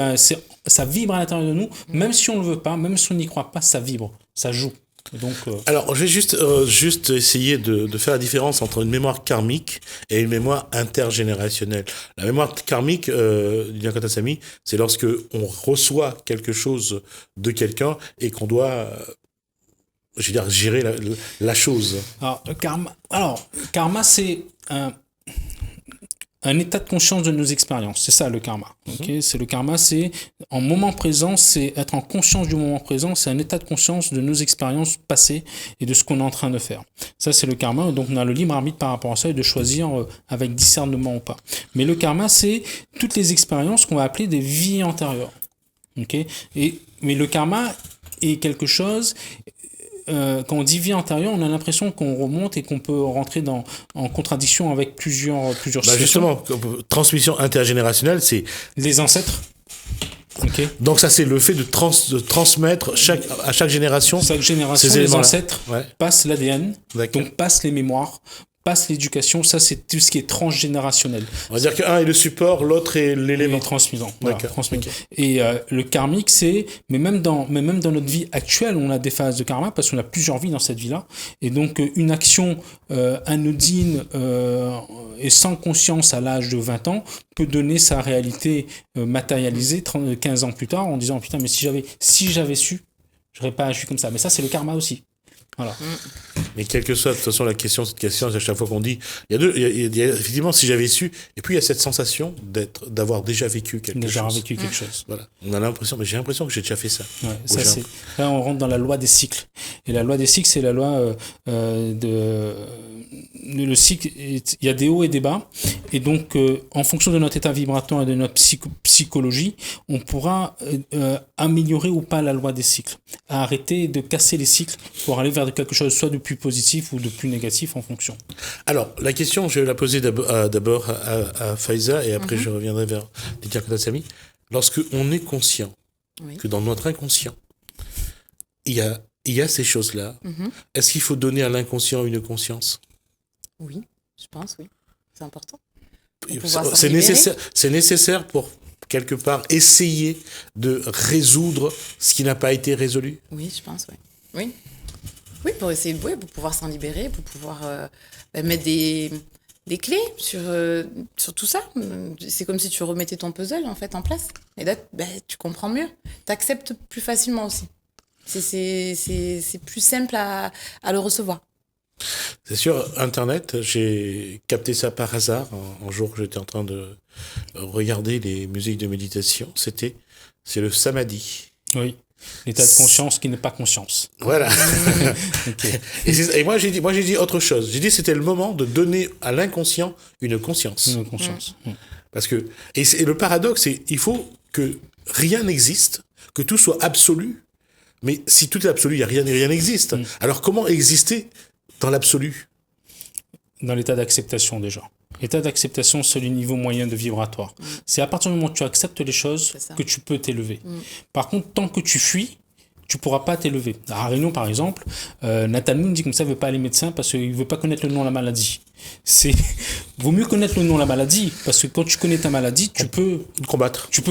ça vibre à l'intérieur de nous. Même si on ne le veut pas, même si on n'y croit pas, ça vibre, ça joue. Donc, alors, je vais juste essayer de faire la différence entre une mémoire karmique et une mémoire intergénérationnelle. La mémoire karmique, Nyakata Sami, c'est lorsque on reçoit quelque chose de quelqu'un et qu'on doit je veux dire, gérer la chose. Alors, karma, c'est un état de conscience de nos expériences. C'est ça le karma. Okay, c'est le karma, c'est en moment présent, c'est être en conscience du moment présent, c'est un état de conscience de nos expériences passées et de ce qu'on est en train de faire. Ça, c'est le karma. Donc, on a le libre arbitre par rapport à ça et de choisir avec discernement ou pas. Mais le karma, c'est toutes les expériences qu'on va appeler des vies antérieures. Okay, mais le karma est quelque chose. Quand on dit vie antérieure, on a l'impression qu'on remonte et qu'on peut rentrer en contradiction avec plusieurs situations. Justement, transmission intergénérationnelle, c'est... Les ancêtres. Okay. Donc ça, c'est le fait de transmettre à chaque génération. Chaque génération, les ancêtres passent l'ADN, donc passent les mémoires, passe l'éducation, ça c'est tout ce qui est transgénérationnel. On va dire qu'un est le support, l'autre est l'élément. Les transmisants. Voilà, transmettant. Okay. Et le karmique, c'est, mais même dans notre vie actuelle, on a des phases de karma parce qu'on a plusieurs vies dans cette vie-là. Et donc une action anodine et sans conscience à l'âge de 20 ans peut donner sa réalité matérialisée 15 ans plus tard en disant putain, mais si j'avais su, j'aurais pas agi comme ça. Mais ça c'est le karma aussi. Voilà. Mais quelle que soit de toute façon cette question, à chaque fois qu'on dit, il y a effectivement si j'avais su, et puis il y a cette sensation d'avoir déjà vécu quelque chose. Voilà. On a l'impression, mais j'ai l'impression que j'ai déjà fait ça. Ouais, ça c'est. Là on rentre dans la loi des cycles. Et la loi des cycles, c'est la loi le cycle, il y a des hauts et des bas, et donc en fonction de notre état vibratoire et de notre psychologie, on pourra améliorer ou pas la loi des cycles, arrêter de casser les cycles pour aller vers quelque chose soit de plus positif ou de plus négatif en fonction. Alors la question, je vais la poser d'abord à Faiza et après je reviendrai vers Lydia Kotassamy. Lorsque on est conscient que dans notre inconscient il y a ces choses-là, est-ce qu'il faut donner à l'inconscient une conscience? Oui, je pense, oui. C'est important. C'est nécessaire pour, quelque part, essayer de résoudre ce qui n'a pas été résolu? Oui, je pense, oui. Oui, pour essayer pour pouvoir s'en libérer, pour pouvoir mettre des clés sur tout ça. C'est comme si tu remettais ton puzzle, en fait, en place. Et là, tu comprends mieux. Tu acceptes plus facilement aussi. C'est plus simple à le recevoir. C'est sur Internet, j'ai capté ça par hasard. Un jour, j'étais en train de regarder les musiques de méditation. C'est le samadhi. Oui, l'état de conscience qui n'est pas conscience. Voilà. Okay. Et moi, j'ai dit autre chose. J'ai dit c'était le moment de donner à l'inconscient une conscience. Une conscience. Parce que, et le paradoxe, c'est il faut que rien n'existe, que tout soit absolu. Mais si tout est absolu, rien n'existe. Alors comment exister dans l'absolu? Dans l'état d'acceptation déjà. L'état d'acceptation, c'est le niveau moyen de vibratoire. C'est à partir du moment où tu acceptes les choses que tu peux t'élever. Par contre, tant que tu fuis, tu pourras pas t'élever. À Réunion, par exemple, Nathalie me dit comme ça, il veut pas aller médecin parce qu'il veut pas connaître le nom de la maladie. Vaut mieux connaître le nom de la maladie parce que quand tu connais ta maladie, tu peux combattre, tu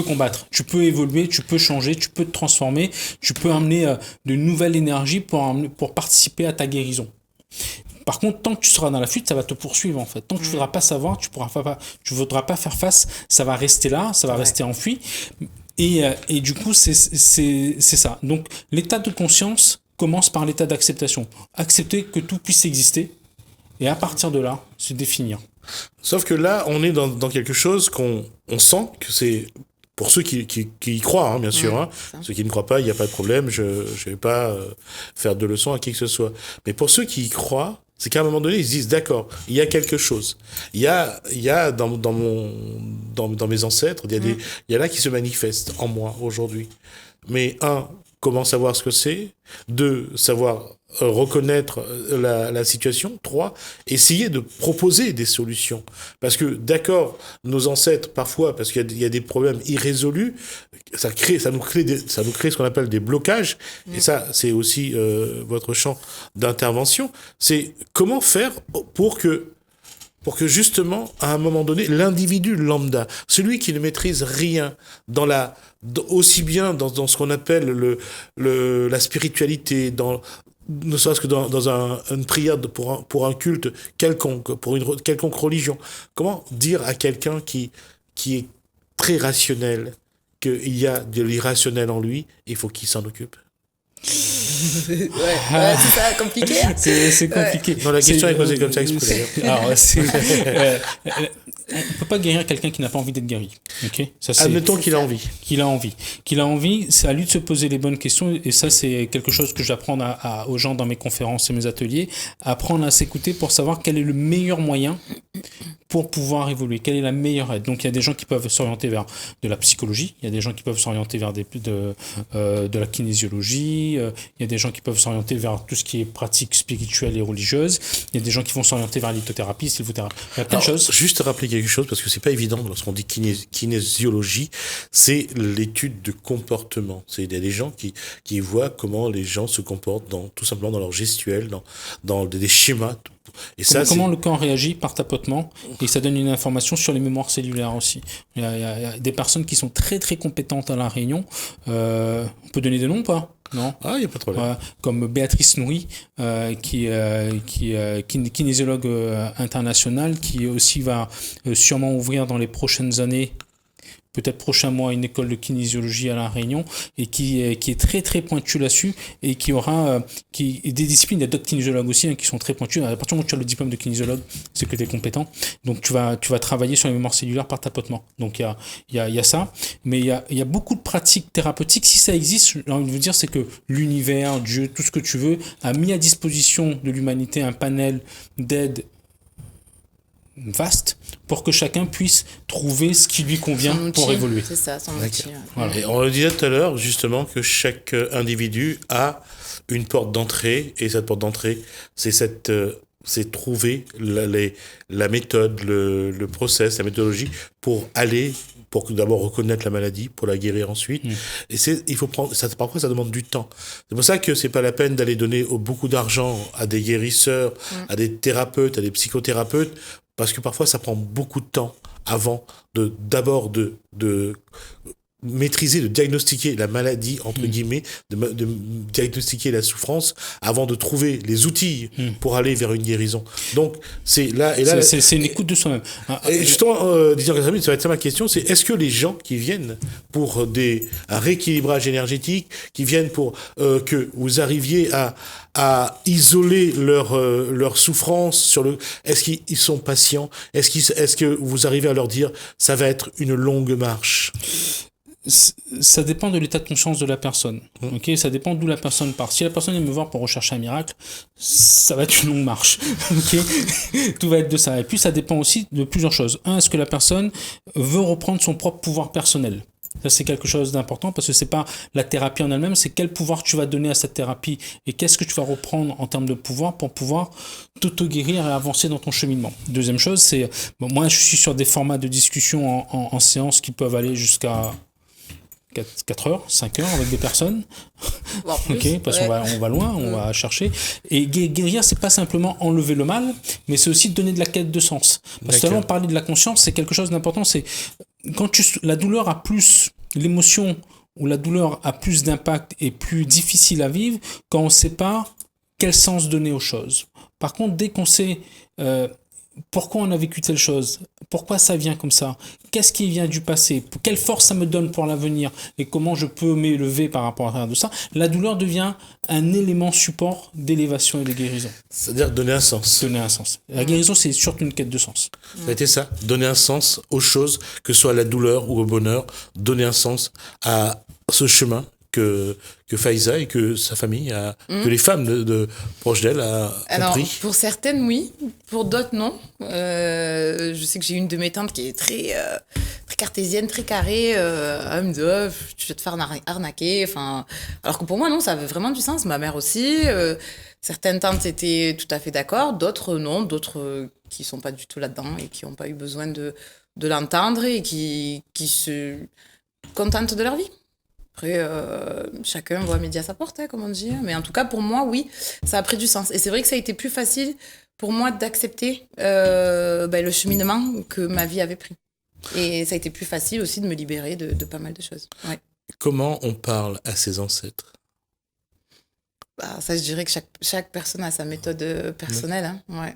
peux évoluer, tu peux changer, tu peux te transformer, tu peux amener de nouvelles énergies pour participer à ta guérison. Par contre, tant que tu seras dans la fuite, ça va te poursuivre en fait. Tant que tu ne voudras pas savoir, tu voudras pas faire face, ça va rester là, ça va rester enfoui. Et du coup, c'est ça. Donc, l'état de conscience commence par l'état d'acceptation. Accepter que tout puisse exister et à partir de là, se définir. Sauf que là, on est dans quelque chose qu'on sent que c'est... Pour ceux qui y croient, hein, bien sûr. Hein. Ceux qui ne croient pas, il n'y a pas de problème. Je vais pas faire de leçons à qui que ce soit. Mais pour ceux qui y croient, c'est qu'à un moment donné, ils se disent, d'accord, il y a quelque chose. Il y a dans mes ancêtres, il y a là qui se manifeste en moi aujourd'hui. Mais comment savoir ce que c'est? 2, savoir reconnaître la situation. 3, essayer de proposer des solutions. Parce que, d'accord, nos ancêtres, parfois, parce qu'il y a des problèmes irrésolus, ça nous crée ce qu'on appelle des blocages. Et ça, c'est aussi votre champ d'intervention. C'est comment faire pour que justement, à un moment donné, l'individu lambda, celui qui ne maîtrise rien aussi bien dans ce qu'on appelle la spiritualité, ne serait-ce que dans une prière pour un culte quelconque, pour une quelconque religion, comment dire à quelqu'un qui est très rationnel qu'il y a de l'irrationnel en lui, il faut qu'il s'en occupe? C'est ça, compliqué. C'est compliqué. Non, la question est posée comme ça exprès. Alors, on ne peut pas guérir quelqu'un qui n'a pas envie d'être guéri. Okay, ça, admettons qu'il a envie. Qu'il a envie, c'est à lui de se poser les bonnes questions. Et ça, c'est quelque chose que j'apprends aux gens dans mes conférences et mes ateliers. Apprendre à s'écouter pour savoir quel est le meilleur moyen pour pouvoir évoluer. Quelle est la meilleure aide? Donc, il y a des gens qui peuvent s'orienter vers de la psychologie. Il y a des gens qui peuvent s'orienter vers de la kinésiologie. Il y a des gens qui peuvent s'orienter vers tout ce qui est pratique spirituelle et religieuse. Il y a des gens qui vont s'orienter vers l'ithothérapie, sylvothérapie. Il y a plein de choses. Juste rappeler quelque chose, parce que c'est pas évident lorsqu'on dit kinésiologie, c'est l'étude de comportement. Il y a des gens qui voient comment les gens se comportent tout simplement dans leur gestuelle, dans des schémas. Et comment le corps réagit par tapotement, et ça donne une information sur les mémoires cellulaires aussi. Il y a des personnes qui sont très très compétentes à La Réunion. On peut donner des noms ou pas? Non. Ah, il n'y a pas de problème. Comme Béatrice Noury, qui est kinésiologue internationale, qui aussi va sûrement ouvrir dans les prochaines années, peut-être prochain mois, une école de kinésiologie à La Réunion, et qui est très très pointu là-dessus, et qui aura des disciplines. Il y a d'autres kinésiologues aussi qui sont très pointus. À partir du moment où tu as le diplôme de kinésiologue, c'est que tu es compétent. Donc tu vas travailler sur les mémoires cellulaires par tapotement. Donc il y a ça. Mais il y a beaucoup de pratiques thérapeutiques. Si ça existe, j'ai envie de vous dire, c'est que l'univers, Dieu, tout ce que tu veux, a mis à disposition de l'humanité un panel d'aides vaste pour que chacun puisse trouver ce qui lui convient pour évoluer. C'est ça, son outil. Voilà. Et on le disait tout à l'heure, justement, que chaque individu a une porte d'entrée, et cette porte d'entrée, c'est trouver la méthode, le process, la méthodologie pour d'abord reconnaître la maladie, pour la guérir ensuite. Et parfois ça demande du temps. C'est pour ça que c'est pas la peine d'aller donner beaucoup d'argent à des guérisseurs, à des thérapeutes, à des psychothérapeutes, parce que parfois ça prend beaucoup de temps avant d'abord de maîtriser, de diagnostiquer la maladie, entre guillemets, de diagnostiquer la souffrance avant de trouver les outils pour aller vers une guérison. Donc, c'est une écoute de soi-même. Et justement, Didier, ça va être ça ma question, c'est est-ce que les gens qui viennent pour un rééquilibrage énergétique, qui viennent pour que vous arriviez à isoler leur souffrance est-ce qu'ils sont patients? Est-ce que vous arrivez à leur dire ça va être une longue marche? Ça dépend de l'état de conscience de la personne. Okay, ça dépend d'où la personne part. Si la personne vient me voir pour rechercher un miracle, ça va être une longue marche. Okay, tout va être de ça. Et puis ça dépend aussi de plusieurs choses. Est-ce que la personne veut reprendre son propre pouvoir personnel? Ça, c'est quelque chose d'important, parce que c'est pas la thérapie en elle-même, c'est quel pouvoir tu vas donner à cette thérapie et qu'est-ce que tu vas reprendre en termes de pouvoir pour pouvoir t'auto-guérir et avancer dans ton cheminement. Deuxième chose, c'est, moi je suis sur des formats de discussion en séance qui peuvent aller jusqu'à 4 heures, 5 heures avec des personnes. Ok, parce qu'on va loin, on va chercher. Et guérir, c'est pas simplement enlever le mal, mais c'est aussi donner de la quête de sens. Parce que là, on parlait de la conscience, c'est quelque chose d'important. C'est quand la douleur a plus, l'émotion ou la douleur a plus d'impact et plus difficile à vivre quand on ne sait pas quel sens donner aux choses. Par contre, dès qu'on sait pourquoi on a vécu telle chose, pourquoi ça vient comme ça, qu'est-ce qui vient du passé, quelle force ça me donne pour l'avenir et comment je peux m'élever par rapport à ça, la douleur devient un élément support d'élévation et de guérison. C'est-à-dire donner un sens. Donner un sens. La guérison, c'est surtout une quête de sens. Ça a été ça, donner un sens aux choses, que ce soit la douleur ou au bonheur, donner un sens à ce chemin que Faiza et que sa famille, que les femmes proches d'elle a compris. Pour certaines, oui. Pour d'autres, non. Je sais que j'ai une de mes tantes qui est très cartésienne, très carrée. Elle me dit, tu vas te faire arnaquer. Enfin, alors que pour moi, non, ça avait vraiment du sens. Ma mère aussi. Certaines tantes étaient tout à fait d'accord. D'autres, non. D'autres qui sont pas du tout là-dedans et qui n'ont pas eu besoin de l'entendre et qui se contentent de leur vie. Après, chacun voit midi à sa porte, comme on dit. Mais en tout cas, pour moi, oui, ça a pris du sens. Et c'est vrai que ça a été plus facile pour moi d'accepter le cheminement que ma vie avait pris. Et ça a été plus facile aussi de me libérer de pas mal de choses. Ouais. Comment on parle à ses ancêtres? Ça, je dirais que chaque personne a sa méthode personnelle. Hein. Ouais.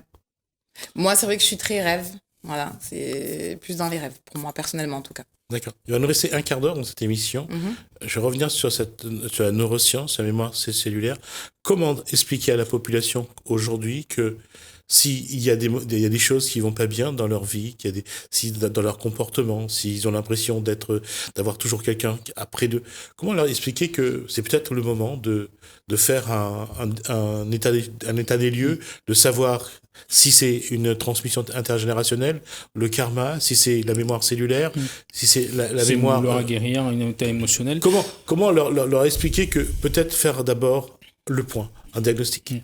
Moi, c'est vrai que je suis très rêve. Voilà, c'est plus dans les rêves, pour moi, personnellement, en tout cas. D'accord. Il va nous rester un quart d'heure dans cette émission. Je vais revenir sur la neuroscience, la mémoire cellulaire. Comment expliquer à la population aujourd'hui que s'il y a il y a des choses qui vont pas bien dans leur vie, si dans leur comportement, s'ils ont l'impression d'avoir toujours quelqu'un après d'eux, comment leur expliquer que c'est peut-être le moment de faire un état des lieux, de savoir si c'est une transmission intergénérationnelle, le karma, si c'est la mémoire cellulaire, si c'est la mémoire... leur aguerrir un état émotionnel. Comment leur expliquer que peut-être faire d'abord le point, un diagnostic?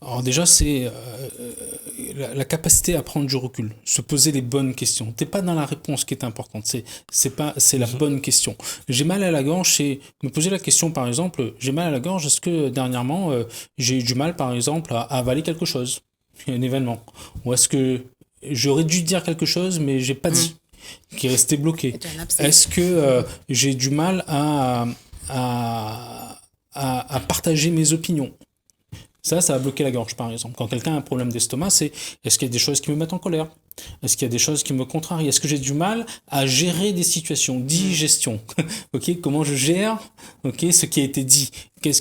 Alors déjà, c'est la capacité à prendre du recul, se poser les bonnes questions. T'es pas dans la réponse qui est importante, c'est la bonne question. J'ai mal à la gorge, c'est me poser la question, par exemple, j'ai mal à la gorge, est-ce que dernièrement j'ai eu du mal, par exemple, à avaler quelque chose, un événement, ou est-ce que j'aurais dû dire quelque chose mais j'ai pas dit, qui est resté bloqué. Est-ce que j'ai du mal à partager mes opinions? Ça va bloquer la gorge, par exemple. Quand quelqu'un a un problème d'estomac, est-ce qu'il y a des choses qui me mettent en colère? Est-ce qu'il y a des choses qui me contrarient? Est-ce que j'ai du mal à gérer des situations? Digestion. Ok, comment je gère ce qui a été dit? Il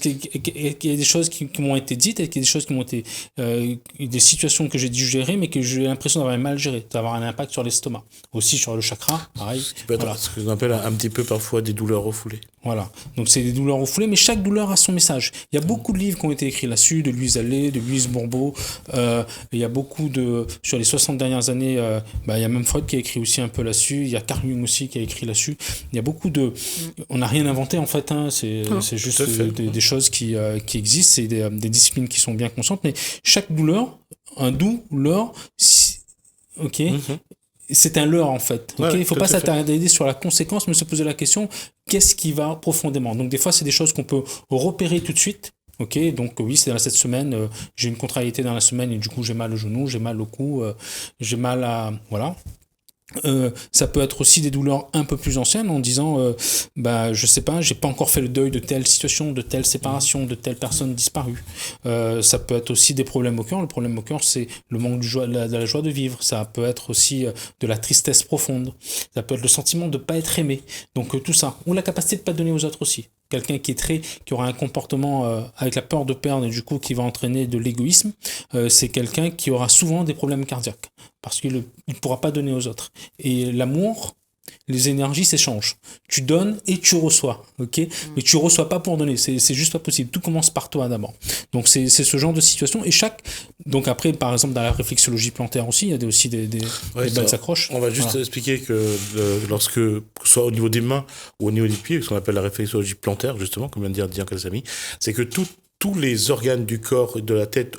y a des choses qui m'ont été dites, et qu'il y a des choses qui m'ont été des situations que j'ai dû gérer, mais que j'ai l'impression d'avoir mal géré, d'avoir un impact sur l'estomac. Aussi sur le chakra, pareil. Ce qui peut être ce que l'on appelle un petit peu parfois des douleurs refoulées. Voilà, donc c'est des douleurs refoulées, mais chaque douleur a son message. Il y a beaucoup de livres qui ont été écrits là-dessus, de Louise Allais, de Louise Bourbeau. Il y a beaucoup sur les 60 dernières années, il y a même Freud qui a écrit aussi un peu là-dessus. Il y a Carl Jung aussi qui a écrit là-dessus. Il y a beaucoup on n'a rien inventé en fait, c'est juste des choses qui existent, c'est des disciplines qui sont bien conscientes, mais chaque douleur, c'est un leurre en fait. Il ne faut pas s'attarder sur la conséquence, mais se poser la question, qu'est-ce qui va profondément? Donc des fois, c'est des choses qu'on peut repérer tout de suite. Donc oui, c'est dans cette semaine, j'ai une contrariété dans la semaine et du coup j'ai mal au genou, j'ai mal au cou, j'ai mal à... Voilà. Ça peut être aussi des douleurs un peu plus anciennes en disant je sais pas, j'ai pas encore fait le deuil de telle situation, de telle séparation, de telle personne disparue. Ça peut être aussi des problèmes au cœur. Le problème au cœur, c'est le manque de la joie de vivre. Ça peut être aussi de la tristesse profonde. Ça peut être le sentiment de pas être aimé. Donc tout ça, ou la capacité de pas donner aux autres aussi. Quelqu'un qui aura un comportement avec la peur de perdre et du coup qui va entraîner de l'égoïsme, c'est quelqu'un qui aura souvent des problèmes cardiaques parce qu'il ne pourra pas donner aux autres. Et l'amour, les énergies s'échangent. Tu donnes et tu reçois, mais tu reçois pas pour donner, c'est juste pas possible. Tout commence par toi d'abord. Donc c'est ce genre de situation. Et donc après, par exemple, dans la réflexologie plantaire aussi, il y a aussi des belles accroches. On va juste expliquer que lorsque, que ce soit au niveau des mains ou au niveau des pieds, ce qu'on appelle la réflexologie plantaire, justement, comme vient de dire Dian Kalsami, c'est que tous les organes du corps, de la tête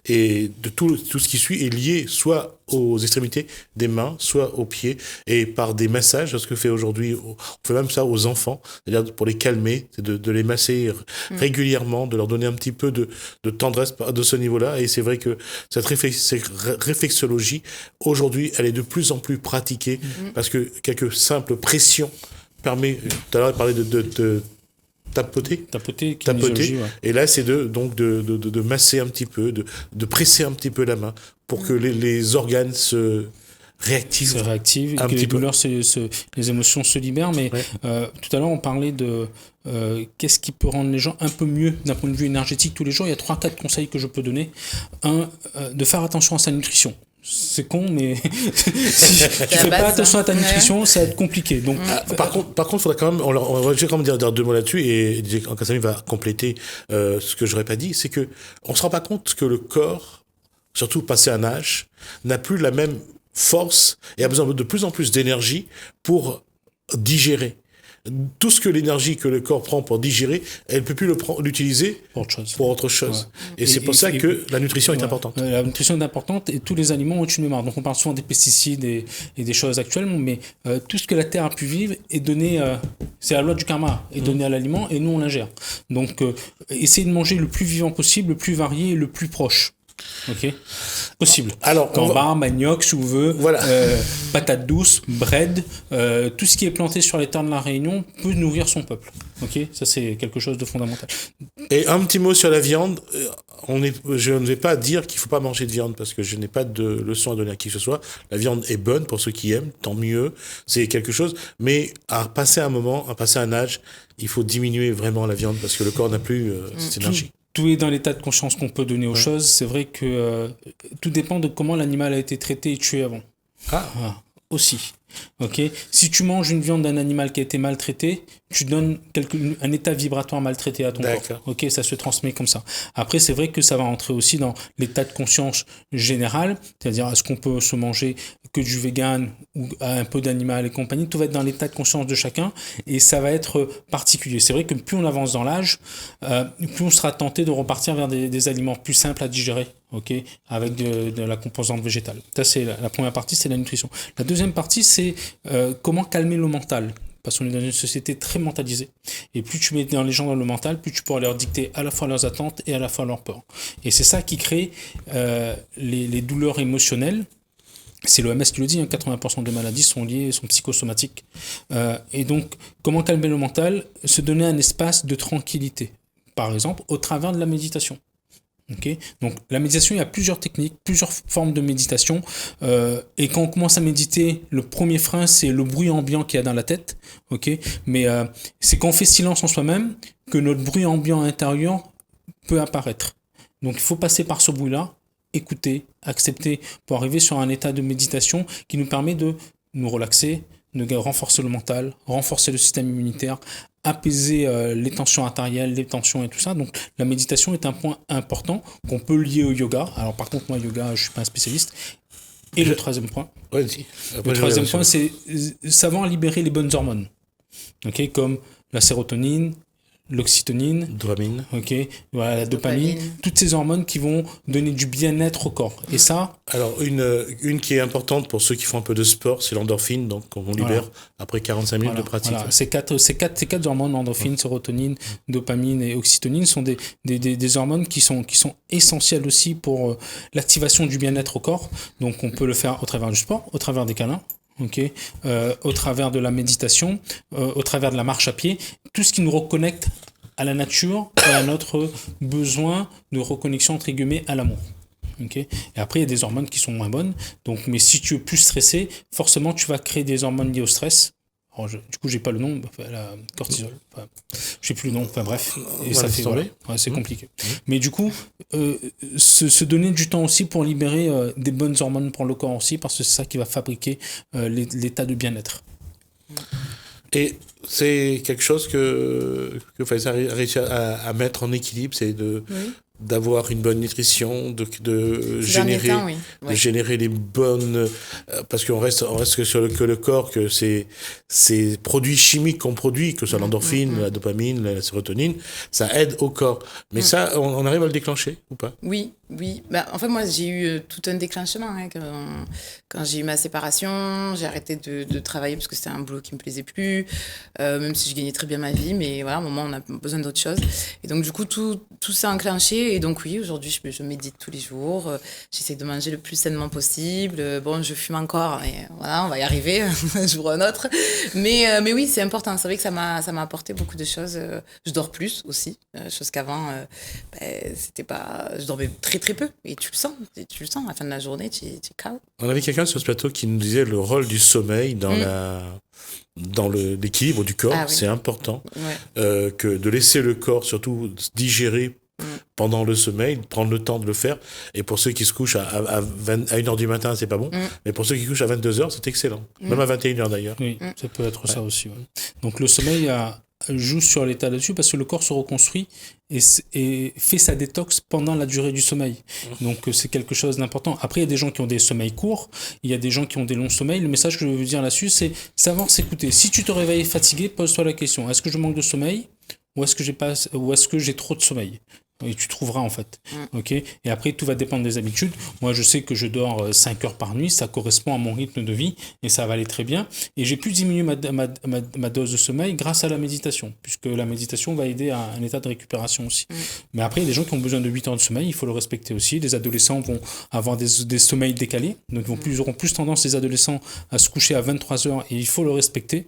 et de tout ce qui suit est lié soit aux extrémités des mains, soit aux pieds, et par des massages, ce que fait aujourd'hui, on fait même ça aux enfants, c'est-à-dire pour les calmer, c'est de les masser régulièrement, de leur donner un petit peu de tendresse de ce niveau-là, et c'est vrai que cette réflexologie, aujourd'hui, elle est de plus en plus pratiquée, parce que quelques simples pressions permet, tout à l'heure, il parlait de tapoter, et là c'est de masser un petit peu, de presser un petit peu la main pour que les organes se réactivent et que les douleurs, les émotions se libèrent. Mais tout à l'heure on parlait de qu'est-ce qui peut rendre les gens un peu mieux d'un point de vue énergétique tous les jours. Il y a 3-4 conseils que je peux donner. De faire attention à sa nutrition. C'est con, mais si tu fais pas attention à ta nutrition, ça va être compliqué. Donc, par contre, faudrait quand même, on va quand même dire 2 mots là-dessus, et Kalsami va compléter ce que j'aurais pas dit, c'est que on se rend pas compte que le corps, surtout passé un âge, n'a plus la même force et a besoin de plus en plus d'énergie pour digérer. Tout ce que l'énergie que le corps prend pour digérer, elle ne peut plus l'utiliser pour autre chose. Ouais. Et c'est pour ça que la nutrition est importante. La nutrition est importante et tous les aliments ont une mémoire. Donc on parle souvent des pesticides et des choses actuellement, mais tout ce que la Terre a pu vivre est donné, c'est la loi du karma, est donné à l'aliment et nous on l'ingère. Donc essayez de manger le plus vivant possible, le plus varié et le plus proche. Possible. Alors, Gambas, manioc, chou-veux, voilà. Patates douces, bread, tout ce qui est planté sur les terres de la Réunion peut nourrir son peuple. Ça c'est quelque chose de fondamental. Et un petit mot sur la viande. je ne vais pas dire qu'il faut pas manger de viande parce que je n'ai pas de leçon à donner à qui que ce soit. La viande est bonne pour ceux qui aiment, tant mieux. C'est quelque chose. Mais à passer un âge, il faut diminuer vraiment la viande parce que le corps n'a plus cette énergie. Tout est dans l'état de conscience qu'on peut donner aux choses. C'est vrai que tout dépend de comment l'animal a été traité et tué avant. Ah, aussi. Ok. Si tu manges une viande d'un animal qui a été maltraité, tu donnes un état vibratoire maltraité à ton corps. Ok, ça se transmet comme ça. Après, c'est vrai que ça va entrer aussi dans l'état de conscience général, c'est-à-dire est-ce qu'on peut se manger que du vegan ou un peu d'animal et compagnie. Tout va être dans l'état de conscience de chacun et ça va être particulier. C'est vrai que plus on avance dans l'âge, plus on sera tenté de repartir vers des aliments plus simples à digérer. Ok, avec de la composante végétale. Ça, c'est la première partie, c'est la nutrition. La deuxième partie, c'est comment calmer le mental. Parce qu'on est dans une société très mentalisée. Et plus tu mets les gens dans le mental, plus tu pourras leur dicter à la fois leurs attentes et à la fois leurs peurs. Et c'est ça qui crée les douleurs émotionnelles. C'est l'OMS qui le dit, 80% des maladies sont psychosomatiques. Et donc, comment calmer le mental? Se donner un espace de tranquillité. Par exemple, au travers de la méditation. Okay. Donc la méditation, il y a plusieurs techniques, plusieurs formes de méditation. Et quand on commence à méditer, le premier frein, c'est le bruit ambiant qu'il y a dans la tête. Okay. Mais c'est quand on fait silence en soi-même que notre bruit ambiant intérieur peut apparaître. Donc il faut passer par ce bruit-là, écouter, accepter, pour arriver sur un état de méditation qui nous permet de nous relaxer, de renforcer le mental, renforcer le système immunitaire, apaiser les tensions artérielles, les tensions et tout ça. Donc la méditation est un point important qu'on peut lier au yoga. Alors par contre, moi, yoga, je suis pas un spécialiste. Et le troisième point, c'est savoir libérer les bonnes hormones, okay, comme la sérotonine, l'oxytocine, dopamine. Ok, voilà, la dopamine, toutes ces hormones qui vont donner du bien-être au corps. Et ça. Alors, une qui est importante pour ceux qui font un peu de sport, c'est l'endorphine, donc qu'on libère après 45 minutes de pratique. Voilà. Ces quatre hormones, endorphine, sérotonine, dopamine et oxytocine, sont des hormones qui sont essentielles aussi pour l'activation du bien-être au corps. Donc, on peut le faire au travers du sport, au travers des câlins. Okay. Au travers de la méditation, au travers de la marche à pied, tout ce qui nous reconnecte à la nature et à notre besoin de reconnexion entre guillemets à l'amour. Okay. Et après, il y a des hormones qui sont moins bonnes. Donc, mais si tu es plus stressé, forcément, tu vas créer des hormones liées au stress. Alors, du coup, j'ai pas le nom, la cortisol. Enfin, j'ai plus le nom. Enfin bref, et ça fait c'est compliqué. Mais du coup, se donner du temps aussi pour libérer des bonnes hormones pour le corps aussi, parce que c'est ça qui va fabriquer l'état de bien-être. Et c'est quelque chose que Faisal a réussi à mettre en équilibre, c'est d'avoir une bonne nutrition, de générer les bonnes, parce qu'on reste que sur le corps, que ces produits chimiques qu'on produit, que ce soit l'endorphine, la dopamine, la sérotonine, ça aide au corps. Mais ça, on arrive à le déclencher ou pas? Oui. Bah, en fait, moi, j'ai eu tout un déclenchement. Quand j'ai eu ma séparation, j'ai arrêté de travailler parce que c'était un boulot qui me plaisait plus, même si je gagnais très bien ma vie. Mais voilà, à un moment, on a besoin d'autre chose. Et donc, du coup, tout s'est enclenché. Et donc, oui, aujourd'hui, je médite tous les jours. J'essaie de manger le plus sainement possible. Bon, je fume encore. Mais voilà, on va y arriver un jour ou un autre. Mais oui, c'est important. C'est vrai que ça m'a apporté beaucoup de choses. Je dors plus aussi. Chose qu'avant, c'était pas... Je dormais très peu, et tu le sens, à la fin de la journée, tu es KO. On avait quelqu'un sur ce plateau qui nous disait le rôle du sommeil dans l'équilibre du corps, c'est important, que de laisser le corps surtout digérer pendant le sommeil, prendre le temps de le faire, et pour ceux qui se couchent à 1h du matin, c'est pas bon, mais pour ceux qui couchent à 22h, c'est excellent, même à 21h d'ailleurs. Oui, ça peut être ça aussi. Ouais. Donc le sommeil joue sur l'état là-dessus parce que le corps se reconstruit et fait sa détox pendant la durée du sommeil. Donc c'est quelque chose d'important. Après, il y a des gens qui ont des sommeils courts, il y a des gens qui ont des longs sommeils. Le message que je veux dire là-dessus, c'est savoir s'écouter. Si tu te réveilles fatigué, pose-toi la question, est-ce que je manque de sommeil ou est-ce que j'ai trop de sommeil? Et tu trouveras en fait. Okay. Et après, tout va dépendre des habitudes. Moi, je sais que je dors 5 heures par nuit, ça correspond à mon rythme de vie et ça va aller très bien. Et j'ai pu diminuer ma dose de sommeil grâce à la méditation, puisque la méditation va aider à un état de récupération aussi. Mais après, il y a des gens qui ont besoin de 8 heures de sommeil, il faut le respecter aussi. Les adolescents vont avoir des sommeils décalés, donc ils auront plus tendance, les adolescents, à se coucher à 23 heures et il faut le respecter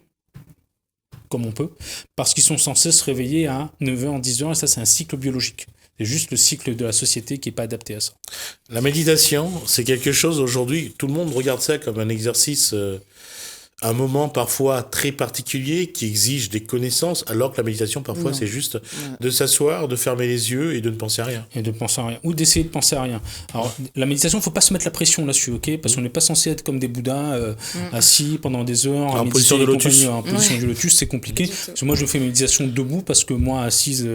comme on peut, parce qu'ils sont censés se réveiller à 9h, 10h, et ça, c'est un cycle biologique. C'est juste le cycle de la société qui n'est pas adapté à ça. La méditation, c'est quelque chose aujourd'hui, tout le monde regarde ça comme un exercice, un moment parfois très particulier qui exige des connaissances, alors que la méditation, parfois, Non. c'est juste de s'asseoir, de fermer les yeux et de ne penser à rien. Et de penser à rien. Ou d'essayer de penser à rien. Alors, la méditation, il ne faut pas se mettre la pression là-dessus, ok? Parce qu'on n'est pas censé être comme des bouddhas, assis pendant des heures, à En position méditer de et lotus. compagnie. En position du lotus, c'est compliqué. Parce que moi, je fais mes méditations debout parce que moi, assise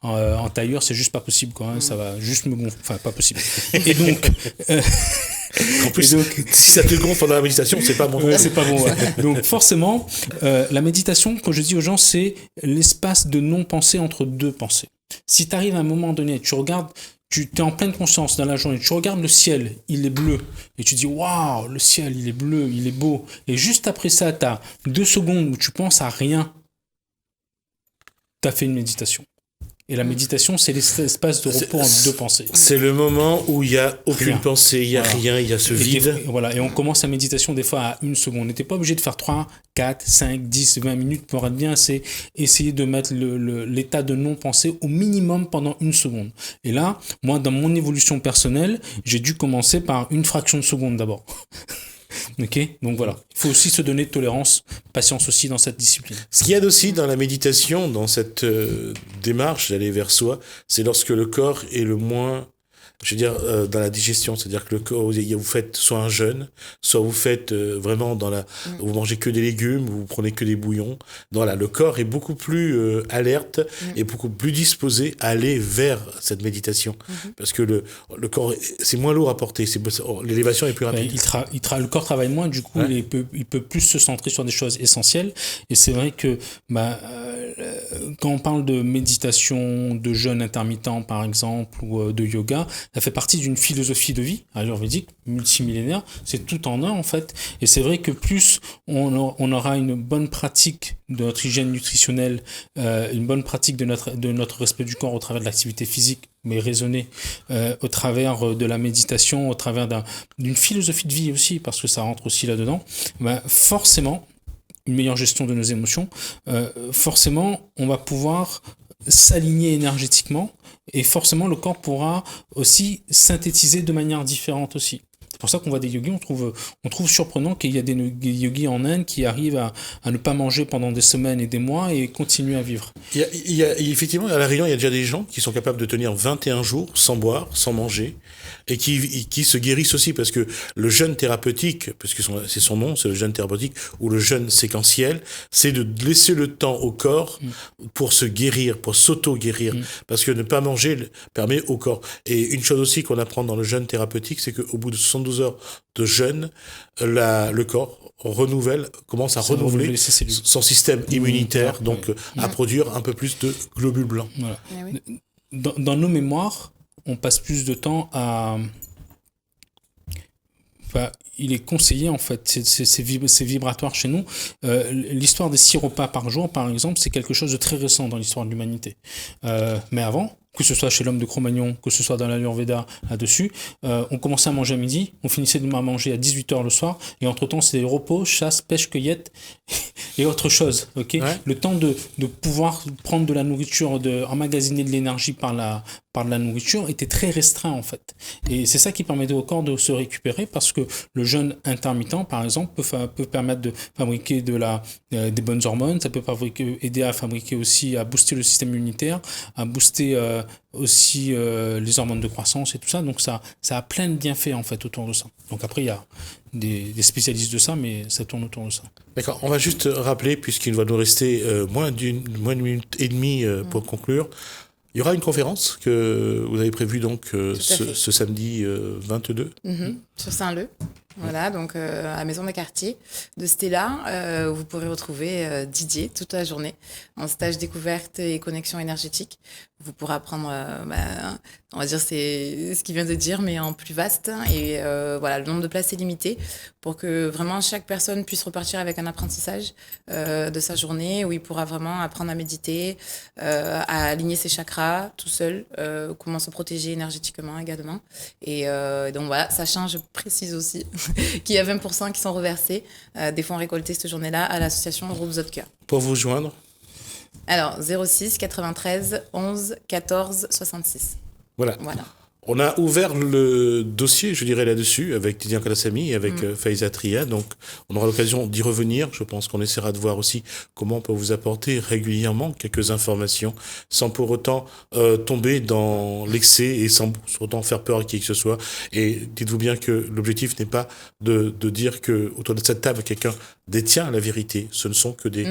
en tailleur, c'est juste pas possible, quoi. Hein. Ça va juste me gonfler. Enfin, pas possible. Et donc, En plus, donc- si ça te gonfle pendant la méditation, c'est pas bon. ouais, c'est pas bon. Ouais. Donc forcément, la méditation, quand je dis aux gens, c'est l'espace de non-pensée entre deux pensées. Si tu arrives à un moment donné, tu regardes, tu es en pleine conscience dans la journée, tu regardes le ciel, il est bleu, et tu dis waouh, le ciel, il est bleu, il est beau. Et juste après ça, tu as 2 secondes où tu penses à rien, tu as fait une méditation. Et la méditation, c'est l'espace de repos entre deux pensées. C'est le moment où il n'y a aucune Rien. pensée, il n'y a Voilà. rien, il y a ce Et vide. voilà, et on commence la méditation des fois à 1 seconde. On n'était pas obligé de faire 3, 4, 5, 10, 20 minutes pour être bien. C'est essayer de mettre l'état de non-pensée au minimum pendant 1 seconde. Et là, moi, dans mon évolution personnelle, j'ai dû commencer par une fraction de seconde d'abord. Ok, donc voilà. Il faut aussi se donner de tolérance, patience aussi dans cette discipline. Ce qu'il y a aussi dans la méditation, dans cette démarche d'aller vers soi, c'est lorsque le corps est le moins, je veux dire, dans la digestion. C'est-à-dire que le corps, vous faites soit un jeûne, soit vous faites vraiment vous mangez que des légumes, vous prenez que des bouillons. Voilà, le corps est beaucoup plus alerte et beaucoup plus disposé à aller vers cette méditation. Parce que le corps, c'est moins lourd à porter, l'élévation est plus rapide. Le corps travaille moins, du coup, il peut plus se centrer sur des choses essentielles. Et c'est vrai que quand on parle de méditation, de jeûne intermittent, par exemple, ou de yoga, ça fait partie d'une philosophie de vie ayurvédique, multimillénaire. C'est tout en un, en fait. Et c'est vrai que plus on aura une bonne pratique de notre hygiène nutritionnelle, une bonne pratique de notre respect du corps au travers de l'activité physique, mais raisonnée, au travers de la méditation, au travers d'une philosophie de vie aussi, parce que ça rentre aussi là-dedans, forcément, une meilleure gestion de nos émotions, forcément, on va pouvoir s'aligner énergétiquement et forcément, le corps pourra aussi synthétiser de manière différente aussi. C'est pour ça qu'on voit des yogis, on trouve surprenant qu'il y a des yogis en Inde qui arrivent à ne pas manger pendant des semaines et des mois et continuer à vivre. Effectivement, à La Réunion, il y a déjà des gens qui sont capables de tenir 21 jours sans boire, sans manger, et qui se guérissent aussi, parce que le jeûne thérapeutique, parce que c'est son nom, c'est le jeûne thérapeutique, ou le jeûne séquentiel, c'est de laisser le temps au corps pour se guérir, pour s'auto-guérir, parce que ne pas manger permet au corps. Et une chose aussi qu'on apprend dans le jeûne thérapeutique, c'est qu'au bout de 72 heures de jeûne, le corps commence à renouveler son système immunitaire, donc à produire un peu plus de globules blancs. Voilà. Dans nos mémoires, on passe plus de temps à... Enfin, il est conseillé, en fait, c'est vibratoire chez nous. L'histoire des 6 repas par jour, par exemple, c'est quelque chose de très récent dans l'histoire de l'humanité. Mais avant, que ce soit chez l'homme de Cro-Magnon, que ce soit dans l'Ayurveda, là-dessus, on commençait à manger à midi, on finissait de manger à 18h le soir, et entre-temps, c'est repos, chasse, pêche, cueillette, et autre chose, ok ? Ouais. Le temps de pouvoir prendre de la nourriture, emmagasiner de l'énergie par de la nourriture était très restreint, en fait. Et c'est ça qui permettait au corps de se récupérer, parce que le jeûne intermittent, par exemple, peut permettre de fabriquer des bonnes hormones, ça peut aider à fabriquer aussi, à booster le système immunitaire, à booster aussi les hormones de croissance et tout ça. Donc ça a plein de bienfaits, en fait, autour de ça. Donc après, il y a des spécialistes de ça, mais ça tourne autour de ça. D'accord, on va juste rappeler, puisqu'il va nous rester moins d'une minute et demie pour conclure. Il y aura une conférence que vous avez prévue donc ce samedi 22 sur Saint-Leu. Voilà, donc à la Maison des Quartiers de Stella, vous pourrez retrouver Didier toute la journée en stage découverte et connexion énergétique. Vous pourrez apprendre, on va dire c'est ce qu'il vient de dire, mais en plus vaste. Et voilà, le nombre de places est limité pour que vraiment chaque personne puisse repartir avec un apprentissage de sa journée où il pourra vraiment apprendre à méditer, à aligner ses chakras tout seul, comment se protéger énergétiquement également. Et donc voilà, sachant, je précise aussi, qu'il y a 20% qui sont reversés des fonds récoltés cette journée-là à l'association Groupe Zotker. pour vous joindre. Alors, 06 93 11 14 66. Voilà. Voilà. On a ouvert le dossier, je dirais, là-dessus, avec Tidiane Kalassami et avec Faiza Tria. Donc, on aura l'occasion d'y revenir. Je pense qu'on essaiera de voir aussi comment on peut vous apporter régulièrement quelques informations, sans pour autant tomber dans l'excès et sans pour autant faire peur à qui que ce soit. Et dites-vous bien que l'objectif n'est pas de dire que autour de cette table, quelqu'un détient la vérité. Ce ne sont que des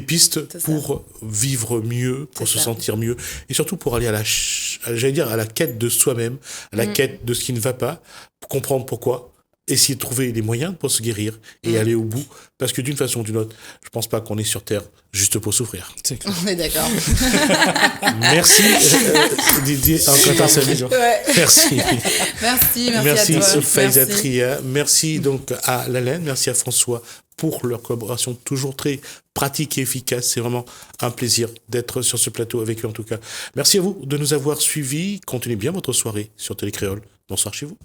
pistes pour vivre mieux, pour se sentir mieux, et surtout pour aller à la quête de soi-même, à la quête de ce qui ne va pas, pour comprendre pourquoi, essayer de trouver les moyens pour se guérir et aller au bout, parce que d'une façon ou d'une autre, je pense pas qu'on est sur Terre juste pour souffrir. C'est clair. On est d'accord. Merci Didier Kalassami. Merci. Merci à toi. Faiza Tria. Merci donc à Lalaine, merci à François pour leur collaboration toujours très pratique et efficace. C'est vraiment un plaisir d'être sur ce plateau avec eux en tout cas. Merci à vous de nous avoir suivis. Continuez bien votre soirée sur Télécréole. Bonsoir chez vous.